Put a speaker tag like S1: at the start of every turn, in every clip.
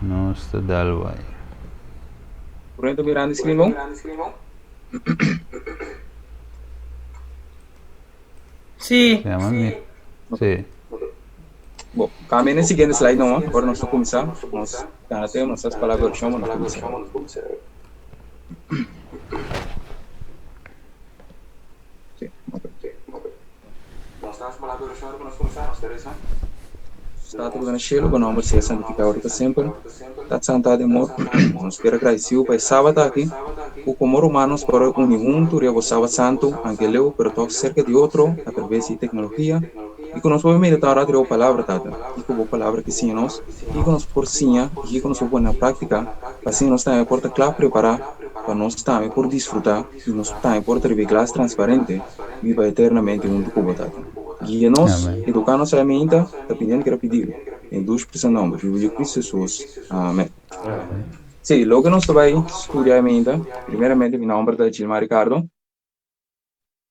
S1: Nostra Dalvai.
S2: Pronto, mirando screen, bom?
S3: Sì,
S1: Siamo al Sì.
S2: Bom, caminho nesse seguinte slide, não, agora nós vamos começar. Nós já temos nossas palavras, chama, nós começar. Sim, ok. Está tudo na Shelo, o nome seja santificado para sempre. Está santado de amor. Nós espera agradecido para sábado aqui. O como humanos para unir junto, e o sábado santo, angeleu, pero toque cerca de outro, através de tecnologia. E que nós podemos meditar a palavra, tata. E que a palavra que sim nós, e que nós por sim, e que nós vamos na prática, para assim nós também porta claro preparar, para nós também por desfrutar, e nós também por ter glass transparente, viva eternamente junto com o tata. Guia-nos,
S1: Amém.
S2: educar nossa mente, está pedindo que era pedido. Em duas pessoas nome, vivo de Cristo Jesus. Amém. Sim, logo nós vai estudar ainda. Primeiramente, meu nome é Gilmar Ricardo.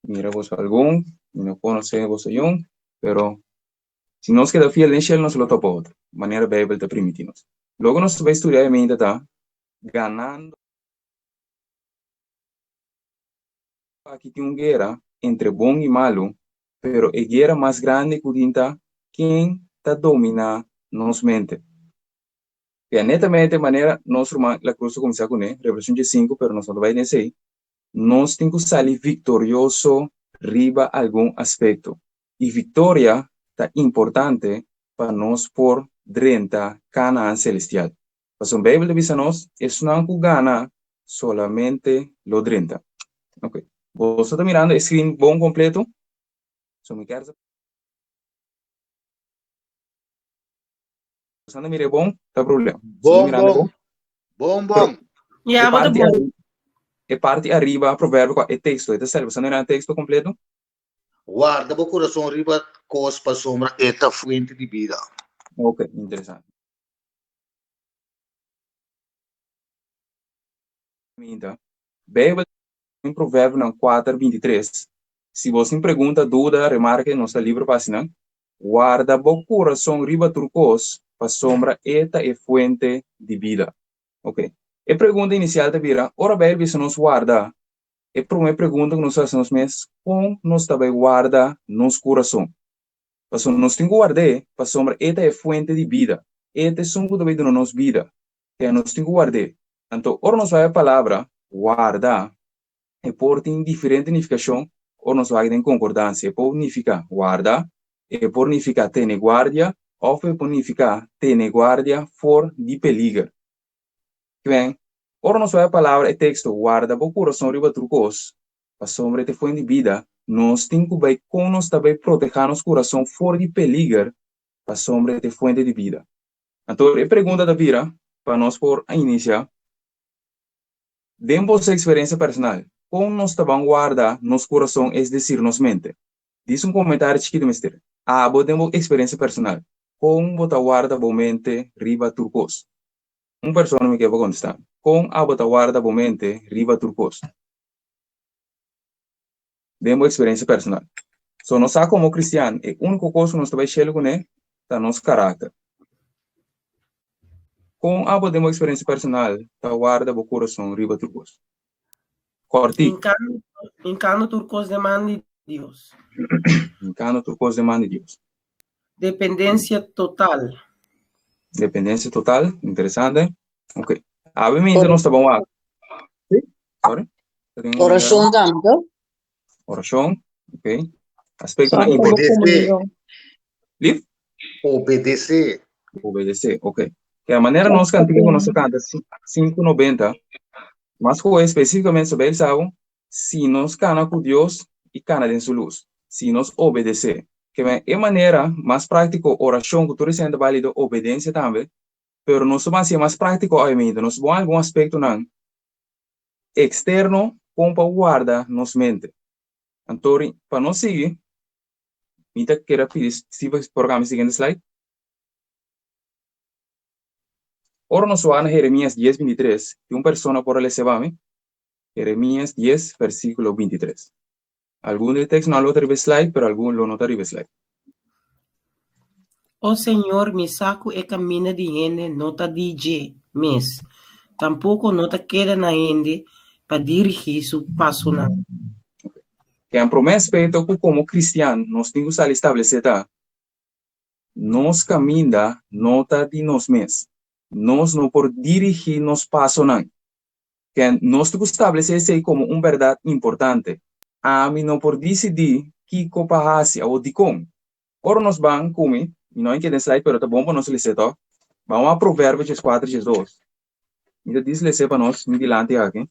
S2: Mira vos algum, não conhece vos um, pero se nós queda fiel em Shell, nós lo topa outro. Maneira Bíblia te permitimos. Logo nós vai estudar ainda, tá? Ganando. Aqui tem uma guerra entre bom e malo, pero a guerra mais grande que dinta quem tá domina nos mente. E netamente maneira nós a cruz começar com Revelação 5, pero nós não vai nesse aí. Nós temos que sair vitorioso riba algum aspecto. E vitória é importante para nós por drenta Canaã celestial. Mas a Bíblia diz a nós, é não que gana solamente lo drenta. Ok. Você está mirando o screen bom completo? So, me quer Você está mirando bom? Tá problema. Você está
S4: Bom,
S2: mirando bom?
S4: bom.
S3: ja,
S2: E
S3: wat
S2: parte,
S3: bom.
S2: e parte arriba, provérbio, é texto. É sério, você não mirando texto completo?
S4: Guarda o coração riba, cos para sombra, esta fuente de vida.
S2: Ok, interessante. Bíblia em Provérbio 4:23. Se você me pergunta, dúvida, remarque nosso livro página. Guarda o coração riba turcos, para sombra, esta é fuente de vida. Ok. A pergunta inicial da vira, ora Bíblia se nos guarda. A primeira pergunta que nós fazemos é, como nós também guarda nosso coração? Para nós temos que guardar, para sombra, esta é fuente de vida. Esta é som também de nossa vida. Que nós temos que guardar. Então, ora nós vai a palavra, guarda, e por tem diferente significação, ou nós vai em concordância, por significa guarda, e por significa ter guardia, ou por significa ter guardia for de peligro. Que bem, ora nós vai a palavra e texto, guarda, por coração riba trucos, para sombra te foi de vida, nós temos que vai com nós também proteger nosso coração for de peligro, para sombra te fuente de vida. Então, a pergunta da vida, para nós por iniciar, demos a experiência personal. Como nós estamos guarda nosso coração, é decir, nossa mente. Diz comentário chiquito, mister. Podemos experiência personal. Como bota guarda a mente riba turcos? Pessoa me quer contestar. Como bota guarda a mente riba turcos? Demos experiência personal. So, nós como cristiano, é único coisa que nós estamos cheio com é nosso caráter. Como podemos experiência personal, tá guarda o coração riba turcos? Corti.
S3: Encano turcos demanda de Deus.
S2: Encano turcos demanda de Deus.
S3: Dependência total.
S2: Dependência total, interessante. Ok. Obviamente nós estamos lá. Sorry.
S5: Oração tanto.
S2: Oração, ok. Aspecto
S5: Só como
S2: importante.
S4: Obedecer.
S2: Live?
S4: Obedecer.
S2: Obedecer, ok. Que a maneira nós cantamos nossa canta 590, mas com especificamente sobre ele sabe, se nós cana com Deus e cana em sua luz, se nós obedecer. Que é maneira mais prática, oração que tu recebe válido, obediência também, pero nós vamos ser mais prático, obviamente, nós vamos algum aspecto não externo como para guardar nossa mente. Então, para nós seguir, então, quero pedir, se você programa o seguinte slide. Ora nós vamos a Jeremías 10:23, que uma pessoa por ele se va, Jeremías 10, versículo 23. Algum de texto não lo arriba slide, pero algum lo nota arriba slide.
S3: Oh Señor, mi saco e camina de gente, no te DJ mes. Tampoco no te queda na gente para dirigir su paso na.
S2: Que a promessa feita como cristiano, nós temos que estabelecer, tá? Nós caminha, nota de nós mesmos. Nós não por dirigir nos passos, não. Que nós temos que estabelecer isso aí como uma verdade importante. A mim não por decidir que copa hacia ou de como. Ora nós vamos comer, e não entendo slide, pero tá bom para nós ler, tá? Vamos a Provérbios 4, 2. Ainda diz ler para nós, me dilante aqui.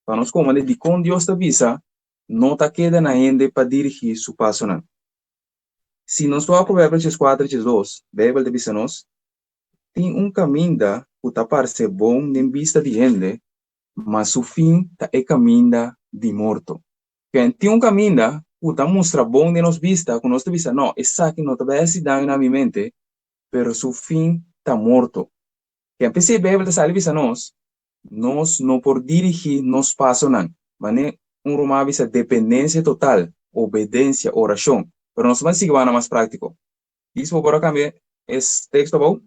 S2: Para nós como de com Deus te avisa, não tá queda na gente para dirigir su passo, não. Se nós vamos a Provérbios 4, 2, Bíblia avisa nós, tem caminho que tá parece bom em vista de gente, mas o fim tá é caminho de morto. Tem caminho que tá mostra bom de nos vista, que nós te visa, não, essa aqui não te vai se dar na minha mente, pero su fim tá morto. Que a PC Bíblia tá visa nós não por dirigir nos passos, não. Mas Roma avisa dependência total, obediência, oração. Pero nós vamos seguir mais prático. Isso por cambiar esse texto bom.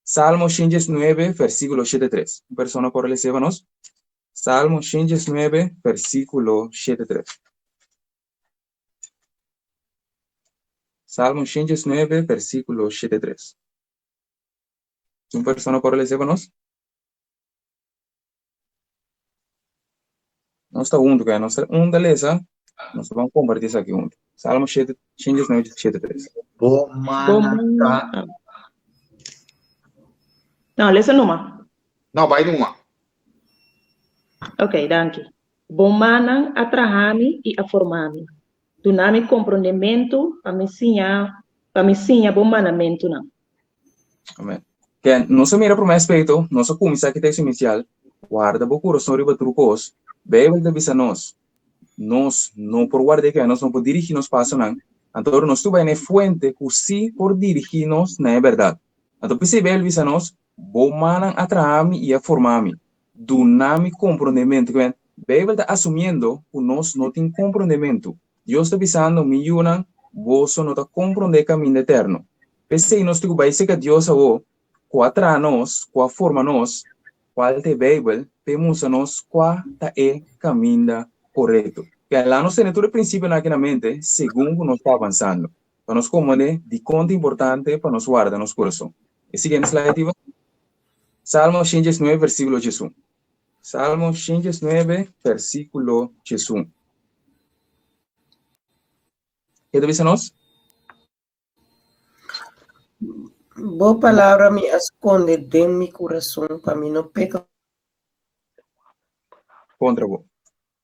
S2: Salmo 109, versículo 73. Uma pessoa por ler-nos. Salmo 109, versículo 73. Salmo 109, versículo 73. Uma pessoa por ler-nos. Nós está junto, cara. Nós está lesa. Nós vamos compartilhar isso aqui junto. Salmo 109, 73.
S4: Bomana.
S6: Não, lê essa numa.
S4: Não, vai numa.
S6: Ok, danke. Bomanan atrahami e a formami. Tu nami compreendimento para me ensinar bomanamento não.
S2: Amém. Que nosso mira para o respeito, nosso começar aqui texto inicial, guarda o coração riba trucos, Bíblia de visa nós não por guardar que nós não por dirigir nos passos não, então nós tu vai na fuente que sim por dirigir nos na verdade. Então se Bíblia visa nós, bomanan atrahami e a formami, do nami compreendimento que Bíblia está assumindo que nós não tem compreendimento. Deus está visando milhões, vos não está compreender caminho eterno. Pensei nós tu vai ser que Deus avô quatro nós, qual forma nós, qual te Bíblia, temos nós qual tá é caminho correto. Que lá nós temos todo o princípio na mente, segundo nós está avançando. Para nós como de conta importante para nós guardar nosso coração. E seguinte slide, Salmo 109, versículo 1. Salmo 109, versículo 1. ¿Qué te dice nós?
S3: Boa palavra me esconde de mi coração para mim não pecar.
S2: Contra vos.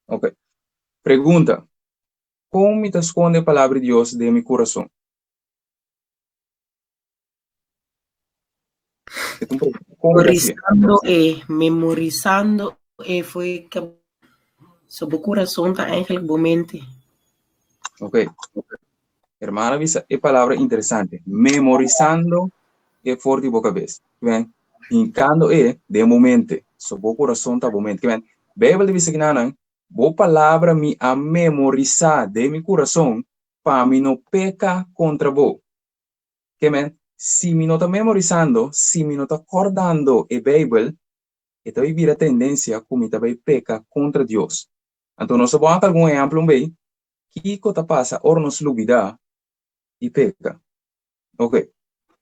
S2: Ok. Pergunta. Como me esconde a palavra de Deus de meu coração?
S3: Memorizando foi que sobre o coração está eigenlijk boa mente.
S2: Ok. Hermana, visa é palavra interessante. Memorizando é forte boca vez. Bem, indicando é de momento. Sobre o coração está momento. Bem, Bíblia diz que não, boa palavra me a memorizar de meu coração para mim não pecar contra vos. Que bem, se me não está memorizando, se me não está acordando a Bíblia, então vai vir a tendência como vai pecar contra Deus. Então nós vamos dar algum exemplo bem. Que coisa passa, or nos lubida e peca. Ok.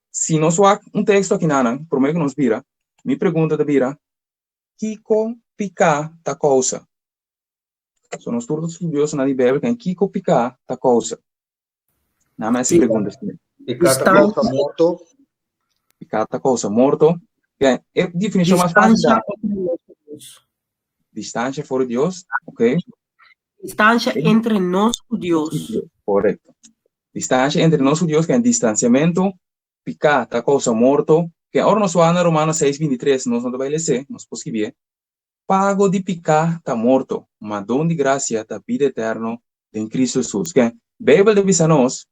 S2: Se nós vamos texto aqui nana, por meio que nos vira, me pergunta da vira, Kiko pica ta causa. São os todos estudiosos na Bíblia que Kiko pica ta causa. Não mais se pergunta assim.
S4: Picar ta causa morto.
S2: Pica ta causa morto. É definição mais fácil. Distância fora de Deus, ok?
S3: Distância entre nós e Deus.
S2: Correto. Distância entre nós e Deus, que é distanciamento, picar ta causa morto, que agora nós vamos na Romanos 6:23, nós não vai ler, nós podemos ver. Pago de picar tá morto, mas dom de graça tá vida eterna em Cristo Jesus. Que Bíblia diz a nós,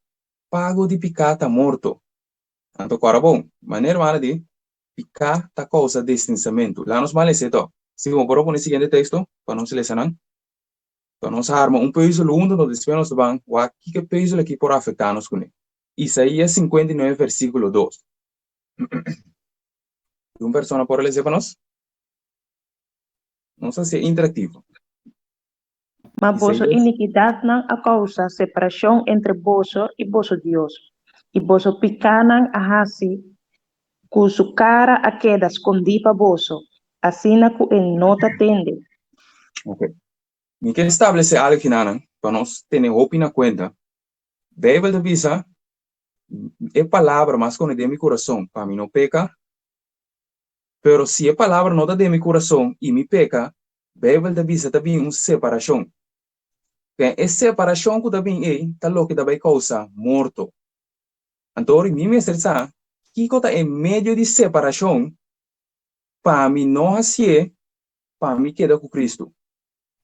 S2: pago de picar tá morto. Então, agora bom, maneira mala de picar tá causa de distanciamento. Lá nós vamos ler, se vamos por o seguinte texto, para nós ler, não? Então, nós arma peso lundo no desespero nós vamos, que peso aqui por afetar-nos com ele. Isaías 59, versículo 2. ¿Una persona por ler para nós? Não sei se é interativo.
S6: Mas vossa
S2: Isaías.
S6: iniquidade não a causa separação entre vosso e vosso Deus. E vosso picanam a hasi, cujo cara a queda escondida vosso, assim na que ele não te atende.
S2: Ok. Me quer estabelecer algo aqui, Nana, para nós ter roupa na conta. Bíblia avisa, é palavra mais quando é de meu coração, para mim não peca. Pero se a palavra não está de meu coração e me peca, Bíblia avisa também uma separação. É separação que também está louco que vai causar morto. Então, me mestre sabe que está em meio de separação, para mim não assim, para mim queda com Cristo.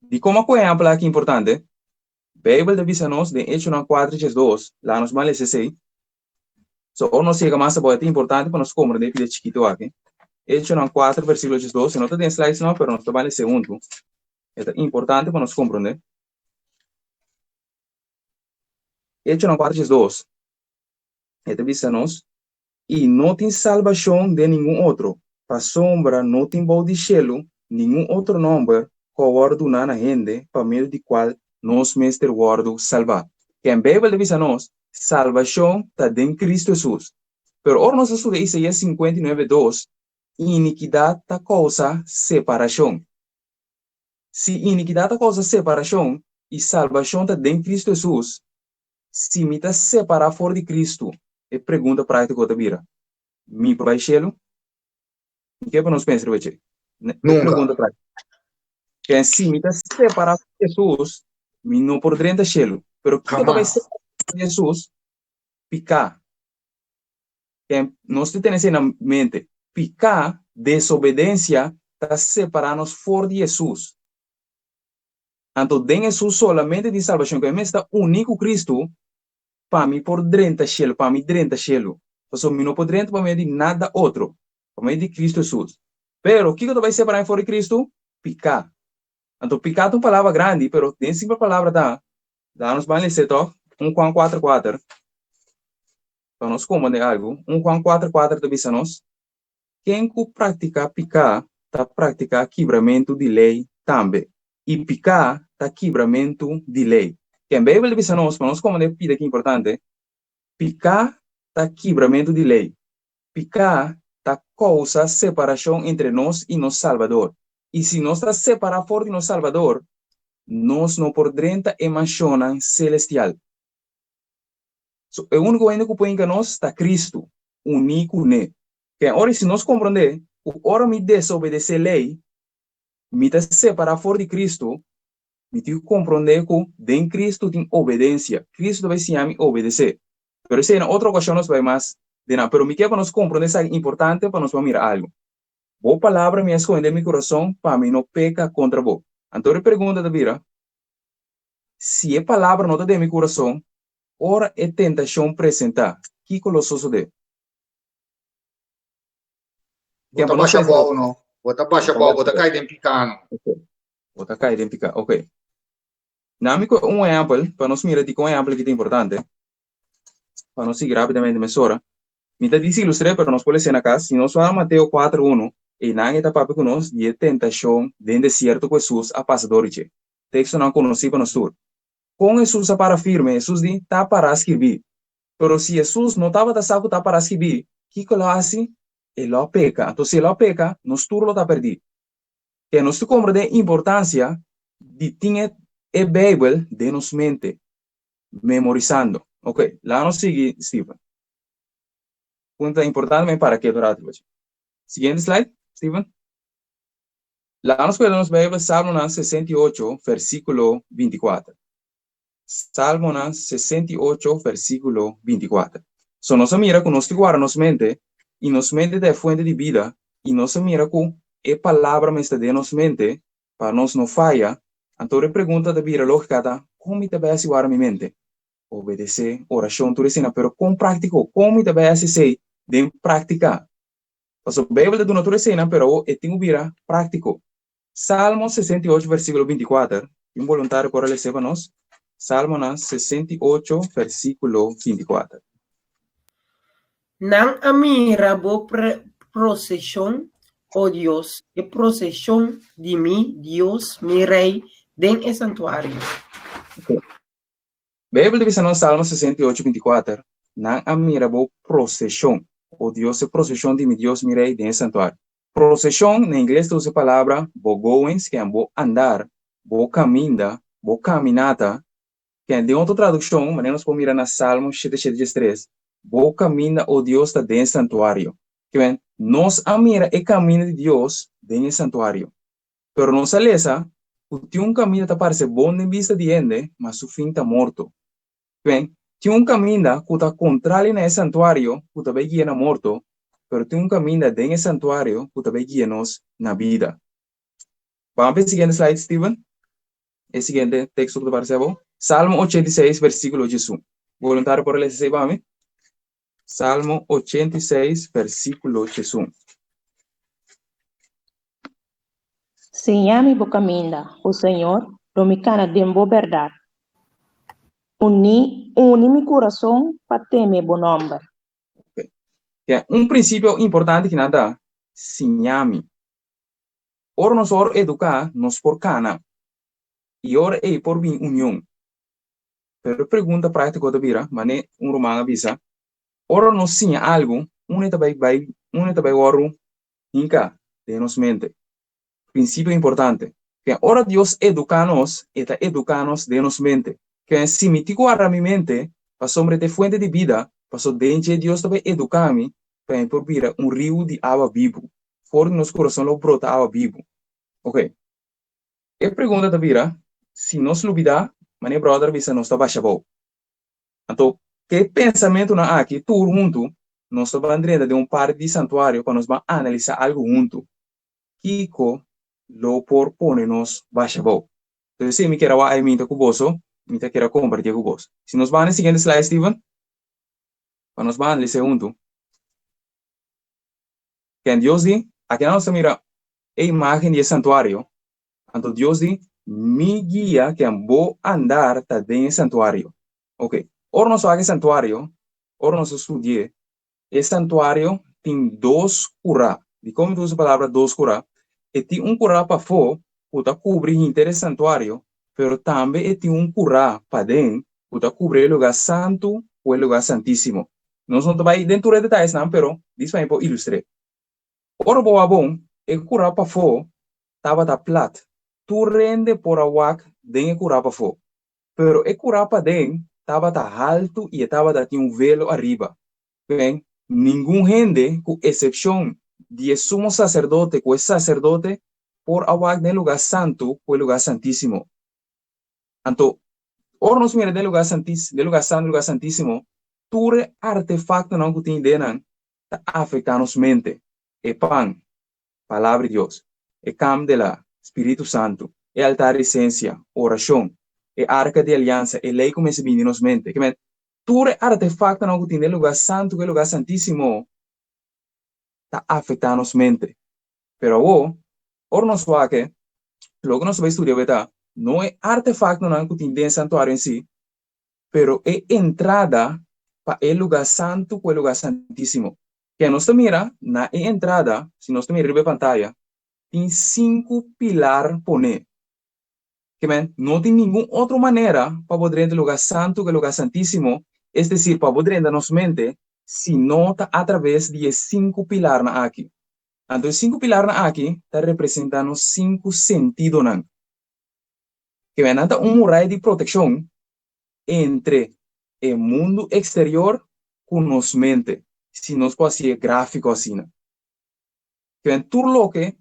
S2: De como é a placa importante, Bíblia avisa-nos de Hechos 4:2, lá nos males assim. So, não chega mais a boa, é importante para nós compreender que é chiquito aqui. Hechos 4, versículo 2, não está em slides não, mas nós trabalhamos segundo. É importante para nós compreender. Hechos 4:2. Ele avisa-nos, e não tem salvação de nenhum outro. Para sombra, não tem bom de cielo, nenhum outro nome, coordenar na gente, para meio de qual nós mestre guardo salvar. Que em Bíblia avisa-nos, salvação está em Cristo Jesus. Pero ora nós estudamos Isaías 59:2, iniquidade está causa separação. Se iniquidade está causa separação, e salvação está em Cristo Jesus, se me está separar fora de Cristo, é pergunta prática da vira. Me vai cielo? O que é para nós pensar, Beche?
S4: Nunca.
S2: Pergunta prática. Que se me está separar de Jesus, me não poderá entrar cielo. Pero que vai separar de Jesus? Picar. Que nós temos na mente, picar, desobediência, está separando-nos fora de Jesus. Então, de Jesus solamente de salvação, que é está único Cristo, para mim por dentro cielo, para mim dentro cielo. Então, eu não poderia entrar para mim de nada outro, para mim de Cristo Jesus. Pero, o que vai separar fora de Cristo? Picar. Então, picar é uma palavra grande, pero tem simples palavra, tá? Dá-nos para ler, 1 Juan 4:4. Para nós compreender algo, 1 Juan 4:4 avisa-nos, quem que pratica picar, está praticar quebramento de lei também. E picar está quebramento de lei. Que em Bíblia avisa-nos, para nós compreender que é importante, picar está quebramento de lei. Picar está causa separação entre nós e nosso Salvador. E se nós está separado fora de nosso Salvador, nós não podemos emocionar celestial. So, o único ainda que põe em nós está Cristo, único, né? Que agora, se nós compreender, o hora me desobedecer a lei, me está separar fora de Cristo, me tem que compreender que em Cristo tem obediência. Cristo vai se me obedecer. Pero se na outra ocasião nós vai mais de nada. Pero me quer para nós compreender isso é importante para nós mirar algo. Boa palavra me esconde em meu coração para mim não pecar contra vos. Então a pergunta da vira, se a palavra não está em meu coração, ora é tentação apresentar. Que colososo de?
S4: Bota baixa pau, não. Bota baixa pau, bota cair dentro picano.
S2: Bota cair dentro picano, ok. Namico exemplo, para nós mirar de um exemplo que é importante, para nós seguir rapidamente a mesura. Me está dizendo ilustrar, pero nós podemos ser na casa, se nós falamos Mateus 4:1, e não está papo com nós, de tentação dentro do deserto com Jesus a passador. Texto não conhecido para nós tudo. Com Jesus a para firme, Jesus diz, está para escrever. Pero se Jesus não estava saco está para escrever, o que ele faz? Ele peca. Então, se ele peca, nós tudo está perdido. E nós compreendemos a importância de ter a Bíblia de nos mente, memorizando. Ok, lá nos sigue, Steven. Punto importante para que durante hoje. Seguinte slide, Steven. Lá nos podemos ver Salmo 68, versículo 24. Salmo 68, versículo 24. So, nos mira que nos guarda nos mente, e nos mente da fuente de vida, e nos mira que a palavra me está de nos mente, para nós não falha. Então, a pergunta da vida lógica, como te vai guardar minha mente? Obedecer, oração, tudo isso, pero com prático, como te vai ser de praticar? Então, a Bíblia do natureza, pero tem que vir prático. Salmo 68, versículo 24. Um voluntário para ler para nós. Salmo 68, versículo 24.
S3: Nan amira bo procesión, oh Dios, e procesión de mi Dios, mi rey, den el santuario.
S2: Bíblia diz no Salmo 68, 24, não admirable procesión, o Dios de procesión de mi Dios, mi rey, de santuário. Procesión, en inglês, usa a palavra bo goings, que é bo andar, bo caminda, bo caminata, que é de outra tradução, mas nós podemos mirar na Salmo 77, bo caminda, o Dios está dentro do santuário. Que vem, nós admira o caminho de Deus dentro do santuário. Pero não se lesa, o teu caminho está parece bom em vista de ende, mas o fim está morto. Bem, tinha caminho que está contrário no santuário, que também guia na morto, pero tem caminho dentro do santuário que também guia nos na vida. Vamos para o seguinte slide, Steven. O seguinte texto que aparece aqui. Salmo 86, versículo 1. Voluntário por ler esse vamos. Salmo 86, versículo 1.
S6: Señame bo caminda, o Señor, lo mi cana dembo verdad. Uni mi corazón pa teme bo nombre.
S2: Okay. Princípio importante que nada, señame. Ora nós educar, nos por cana. E ora é por vir união. Pero pergunta prática da vira, mas romano avisa. Ora nós sim algo, também oro inca de nos mente. Princípio importante. Que ora Deus educa-nos, eta educa-nos de nos mente. Que se me tico a mi mente, para sobre de fuente de vida, para dentro Deus também educar-me, para por vir rio de água vivo. Fora nos coração lo brota água vivo. Ok. E pergunta da vira, se nós olvidar, mas brother visa nós está baixa bom. Então, que pensamento na aqui, tudo junto, nós estamos andando de par de santuário para nós analisar algo junto. Kiko lo por pone-nos baixa bom. Então, se me quer a minha com você, me quer compartilhar com você. Se nós vamos no seguinte slide, Steven, para nós analisar junto. Que Deus diz, aqui nós mira a imagem de santuário. Então, Deus diz, mi guia que vou andar está dentro do santuário. Ok. Ora nós vamos santuário, ora nós estudamos. Esse santuário tem dois curá. E como usa a palavra dois curá? E tem curá para fora, que cobre inteiro santuário, mas também tem curá para dentro, que cobre o lugar santo ou o lugar santíssimo. Nós não estamos dentro de detalhes, não, mas isso vai ilustrar. Ora boa bom, o curá para fora estava da plata. Tu rende por agua dentro curá para fora. Pero o curá para dentro estava alto e estava tinha velo arriba. Bem, nenhum rende, com exceção de sumo sacerdote, que é sacerdote, por agua no lugar santo, o lugar santíssimo. Então, ora nós mira do lugar santíssimo, lugar santíssimo, todo artefacto não que tem dentro, está afetando nossa mente. É pan, palavra de Deus. É cam de la Espírito Santo. É altar de essência, oração. É arca de aliança, é lei como se vem em nossa mente. Que todo artefacto não que tem no lugar santo, que é lugar santíssimo, está afetando nossa mente. Pero ora nós vamos que, logo nós vamos estudar, verdade? Não é artefacto não que tem dentro do santuário em si, pero é entrada para o lugar santo, para o lugar santíssimo. Que nós mira na entrada, se nós mira na pantalla, tem 5 pilares poner. Que não tem nenhuma outra maneira para poder entrar no lugar santo, que é o lugar santíssimo, é decir, para poder entrar na nossa mente, se não está através de 5 pilares aqui. Então, 5 pilares aqui está representando 5 sentidos. Que vem muralha de proteção entre o mundo exterior com nossa mente. Se nós podemos ser gráfico assim. Que vem tudo lo que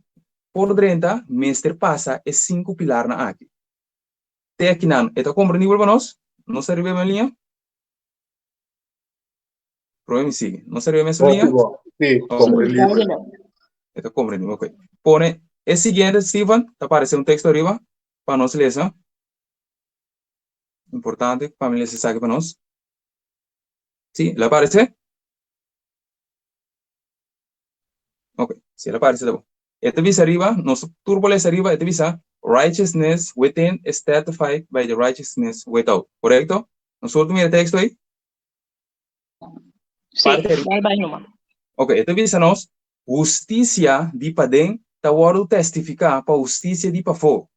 S2: por dentro, mestre passa é 5 pilares aqui. Até aqui não. Está compreendível para nós? Não se arriba a minha linha? Prova me sigue. Não se arriba a minha linha?
S4: Sim, compreendido.
S2: Está compreendido, ok. Pone o seguinte, Steven, está aparecendo texto arriba para nós ler. Importante, para mim ler esse saque para nós. Sim, ¿le aparece? Ok, sí, le aparece. Este visa arriba, nos turbulencia arriba, este visa righteousness within is certified by the righteousness without. ¿Correcto? Nosotros mira el texto ahí.
S5: Sí,
S2: Parte
S5: dalbay numa.
S2: Ok, ito bisa nos, justicia di pa den, tawaro testificar pa justicia di pa fo.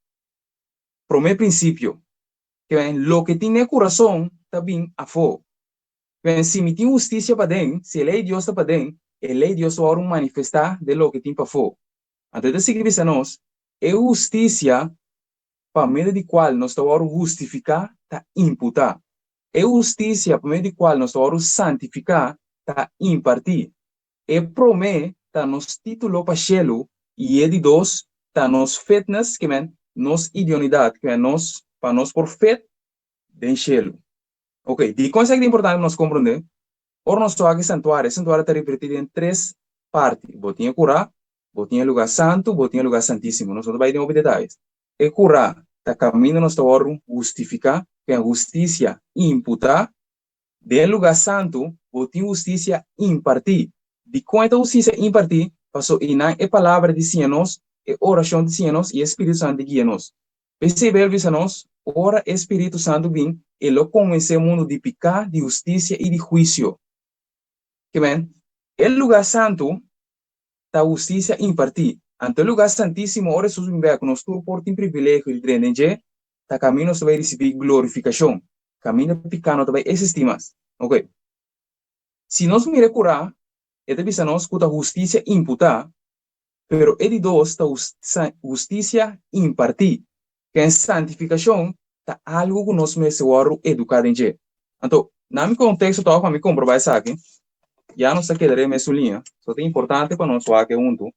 S2: Primeiro princípio, que ven, lo que tiene corazón, también a fo. Ven, si mi tiene justicia pa den, si lei Dios ta pa den, lei Dios tawaro manifestar de lo que tiene pa fo. Então, ito significa nos, é justicia pa meio de qual nós tawaro justificar, ta imputar. É justicia pa meio de qual nós tawaro santificar, ta impartir. E prome ta nos título pa cielo e de dos ta nos fitness que men nos idionidade que men nos pa nos por fet den cielo. Ok, di coisa que é importante nos compreender. Or nos toque santuário está repartido em três partes. Botinha curá, botinha lugar santo, botinha lugar santíssimo. Nós vamos ver detalhes. E curá ta caminho nos toque justificar, que é justiça imputar. De lugar santo, botinha justiça impartir. De quanta justiça impartir, passou inan e palavra de cienos, e oração de cienos, e Espírito Santo de guia-nos. Perceber, nos, ora Espírito Santo vem, e lo convence o mundo de pecar, de justiça e de juízo. Que men, el lugar santo, ta justiça impartir. Ante o lugar santíssimo, ora Jesus vem com nos tur por tem privilégio de treinenje, ta caminho vai receber glorificação. Caminho picano vai existimas. Ok. Se nós mira curar, esta bisa nos kuta justiça imputar, pero ele dos ta justiça impartir, que é santificação, ta algo que nós me seguro educar em je. Então, na meu contexto, tá para me comprovar isso aqui, já não se quedarei mais linha, só é importante para nós aqui junto.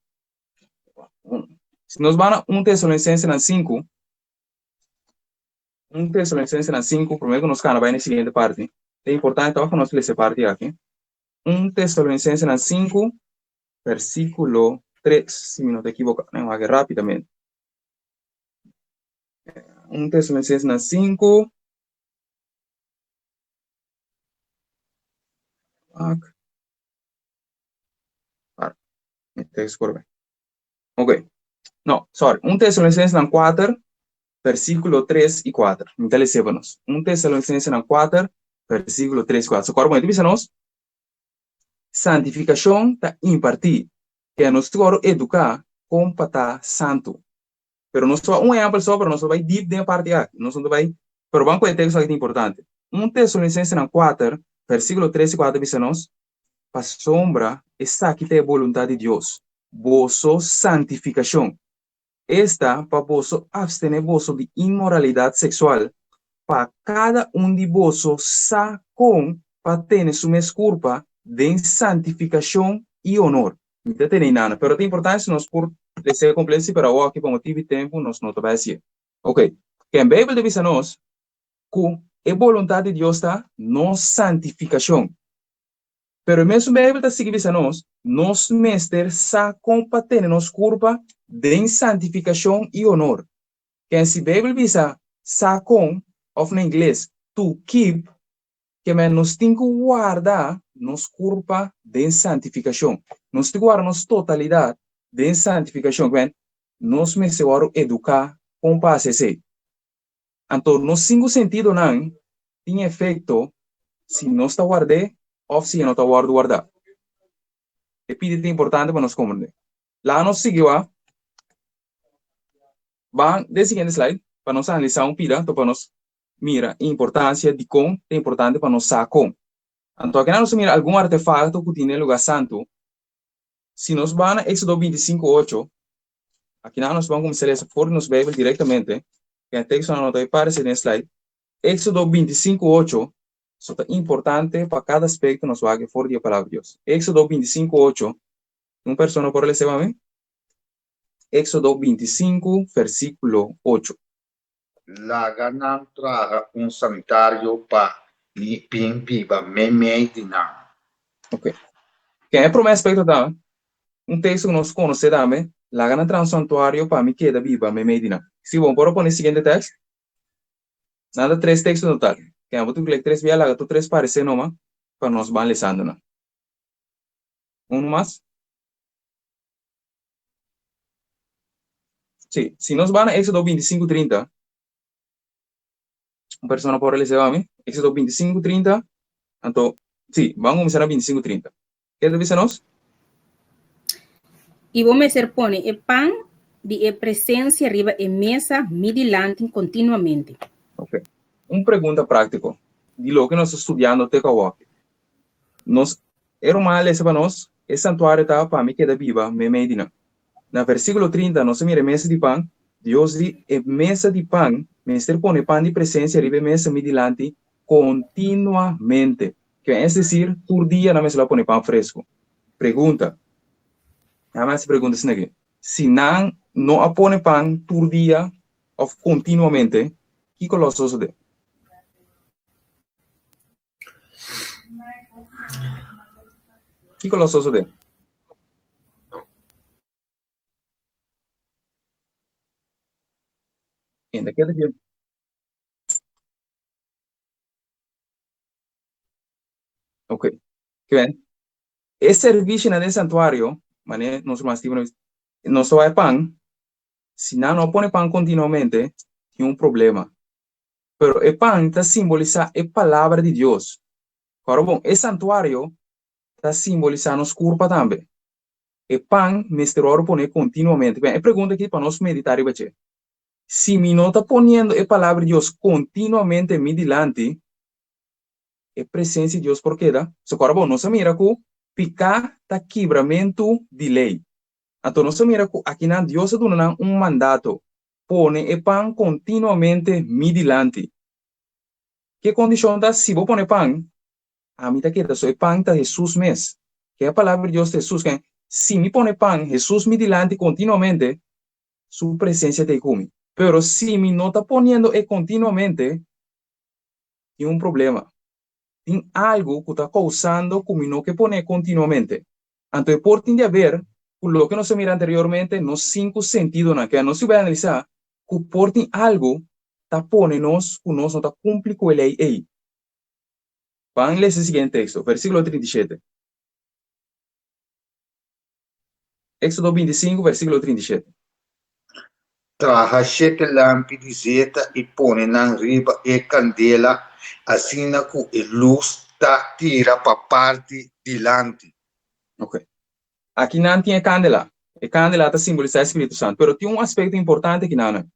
S2: Se nós vamos a 1 Tessalonicenses 5, 1 Tessalonicenses 5, primeiro que nós vai na seguinte parte, é importante para nós ler essa parte aqui. 1 Tessalonicenses 5, versículo 3, si no te equivoco, no, haga rápidamente. 1 Tessalonicenses 5. Ok. No, sorry. 1 Tessalonicenses 4, versículo 3 y 4. Então, sébanos. 1 Tessalonicenses 4, versículo 3 y 4. So, como dice nos, santificação ta impartir, que é nos educar como para santo. Pero não só exemplo só, pero nós vai deep dentro parte aqui. Nós não vai, pero banco de texto aqui é importante. 1 Tessalonicenses 4, versículo 3 y 4 dice nos, para sombra está aqui a vontade de Deus. Vosso santificação. Esta para vosso abstener vosso de imoralidade sexual. Para cada de vosso sacom para ter sua culpa de santificação e honor. Não tem nada, pero tem importância nós por ser complexo para o aqui por motivo de tempo nós não vai ser. Ok. Que a Bíblia diz a nós que a vontade de Deus está no santificação. Pero mesmo a Bíblia diz a nós mestre sacom para ter nos culpa de santificação e honor. Que se a Bíblia diz sacom, ou em inglês, to keep, que nos tem que guardar nos culpa de santificação. Nos tem que guardar nos totalidade de santificação. Que nos me seguro educar com paz. Então, nos 5 sentidos não tem efeito se não está guardado ou se não está guardado. É pedido importante para nós compreender. Lá nós seguimos. Vamos de seguinte slide para nós analisar pida, para nós mira a importância de como é importante para nós sacar. Então, aqui nós mira algum artefato que tem lugar santo. Se nós vamos a Éxodo 25:8, aqui nós vamos começar a for nos Bíblia diretamente, que o texto não vai aparecer no slide. Éxodo 25:8, isso é importante para cada aspecto nós vamos for de palavra de Deus. Éxodo 25:8, pessoa por receber a mim? Éxodo 25, versículo 8.
S4: Laganang traga sanitário para ping viva meme dinang.
S2: Ok. Quem é o primeiro aspecto também? Texto que nós conhecemos também. Laganang traga santuário para me queda viva meme dinang. Se vamos por o seguinte texto. Nada 3 textos no total. Quem é o que ler 3 via laga tu 3 parece noma para nós van lesando na. Mais? Sim, se nós vamos a Éxodo 25:30, uma pessoa pode receber a mim, Éxodo 25:30, então, Sí, vamos a comenzar a 25:30. ¿Qué te dicen nos?
S7: E vou meser pone e pan de e presença arriba e mesa midilante continuamente.
S2: Ok. Uma pergunta prática. De lo que nós estudando te kawaki. Nós, era uma lesa para nós, o santuário estava para mim que da viva, me medina. Na versículo 30, nós mira mesa de pão, Deus diz, mesa de pão, mestre pone pão de presença arriba mesa midilante continuamente. Que é dizer, por dia na mesa lá pone pão fresco. Pergunta. A mais pergunta é aqui. Se não apone pão por dia ou continuamente, que colosso de? Que colosso de? Ainda queda dia. Ok. Que bem. Esse serviço no santuário, mané, nós mais tipo, não só é pão, se não põe pão continuamente, tem um problema. Pero o pão está simbolizando a palavra de Deus. Agora, bom, o santuário está simbolizando os corpos também. O pão, mestre oro põe continuamente. Bem, a pergunta aqui para nós meditar e ver. Se me não está ponendo a palavra de Deus continuamente me dilante, a presença de Deus por quê? Agora, bom, nós mira que picar está quebramento de lei. Então, nós mira que aqui na Deus dá um mandato, pone o pão continuamente me dilante. Que condição está? Se vou pôr pão, a mim está que o pão está Jesus mesmo. Que a palavra de Deus é Jesus, que se me põe pão, Jesus me dilante continuamente, sua presença te come. Pero se me não está ponendo continuamente, tem um problema. Tem algo que está causando como não que pone continuamente. Então, por de haver, por lo que nos mira anteriormente, nos 5 sentidos, que não se vai analisar, que por algo está ponenos, que nós não está cumprindo com a lei aí. Vamos ler esse seguinte texto, versículo 37. Éxodo 25, versículo 37.
S4: Traga 7 lâmpadas e põe na riba e candela, assim que a luz tá tira para parte dilante.
S2: Ok. Aqui não tem candela. A candela está simbolizando o Espírito Santo, mas tem um aspecto importante aqui não.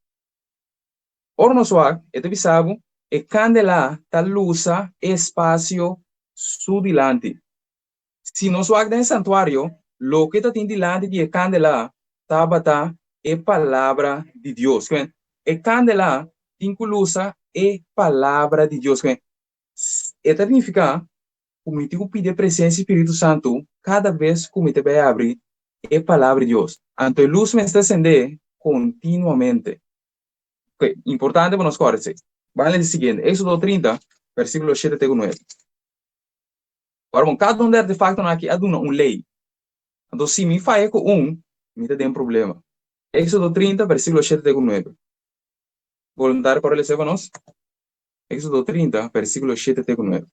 S2: Ora, nós vamos, sabe, a candela está lusa espaço su dilante. Se nós vamos no santuário, lo que está dilante de a candela está batendo a palavra de Deus. A candela inclusa a palavra de Deus. Isso significa que eu pedir a presença do Espírito Santo cada vez que eu vai abrir a palavra de Deus. Então, a luz me está acendendo continuamente. Okay. Importante para nós correr. Vale o seguinte, Éxodo 30, versículo 7 até 9. Agora, cada um de facto aqui há uma lei. Então, se me faz com me tem um problema. Éxodo 30, versículo 7 até 9. Voluntário para ler para nós? Éxodo 30, versículo 7 até 9.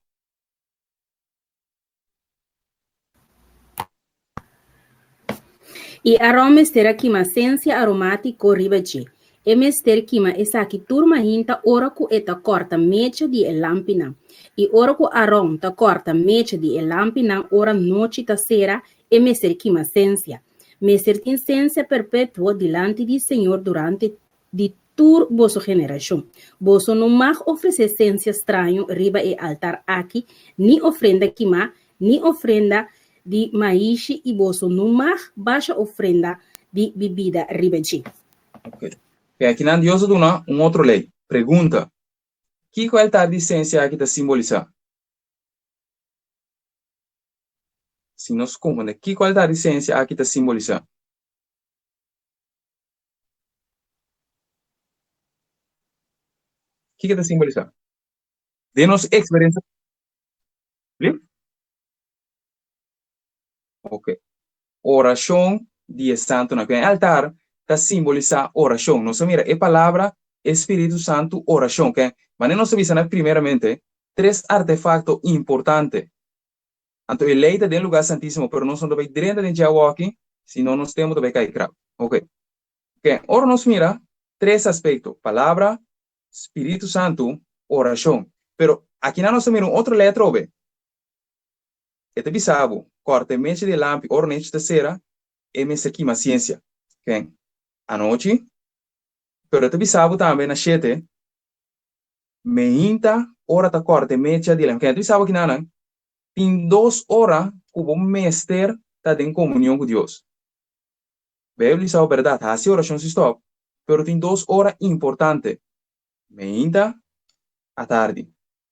S7: E Arão mester aqui uma essência aromática ribachi. E mester kima essa aqui turma hinta ora ku eta corta mecha de lampina. E ora ku Arão ta corta mecha de lampina ora noite ta sera e mester kima essência. Mester tem essência perpétua delante do Senhor durante de toda vossa geração. Vosso não mag oferecer essência estranho riba e altar aqui, ni ofrenda kima, ni ofrenda de maíz e vosso não mag baixa ofrenda de bebida ribachi.
S2: Ok. E aqui na Deus dá outra lei. Pergunta. Que qual é a licença aqui está simbolizando? Se nós compreendemos, que qual é a licença aqui está simbolizando? O que está simbolizando? Denos experiência. Ok. Oração de santo na altar está simbolizando oração. Nós mira a palavra Espírito Santo oração, que mas nós vimos primeiramente 3 artefactos importantes. Então, a lei está dentro do lugar santíssimo, pero nós não estamos dentro de Jawa aqui, senão nós temos que cair cravo. Ok. Ok. Ora nós mira 3 aspectos: palavra, Espírito Santo, oração. Pero aqui nós mira outra letra, Este bisabo, corte meche de lampi, ornete terceira, ms aqui uma ciência. Okay? Anoche, pero este bisabo também na chete, meinta, hora ta corte meche de lampi. Este bisabo que não, tem 2 horas como mestre tá em comunhão com Deus. Bíblia é a verdade, assim oração se stop, pero tem 2 horas importantes. Meinta, à tarde.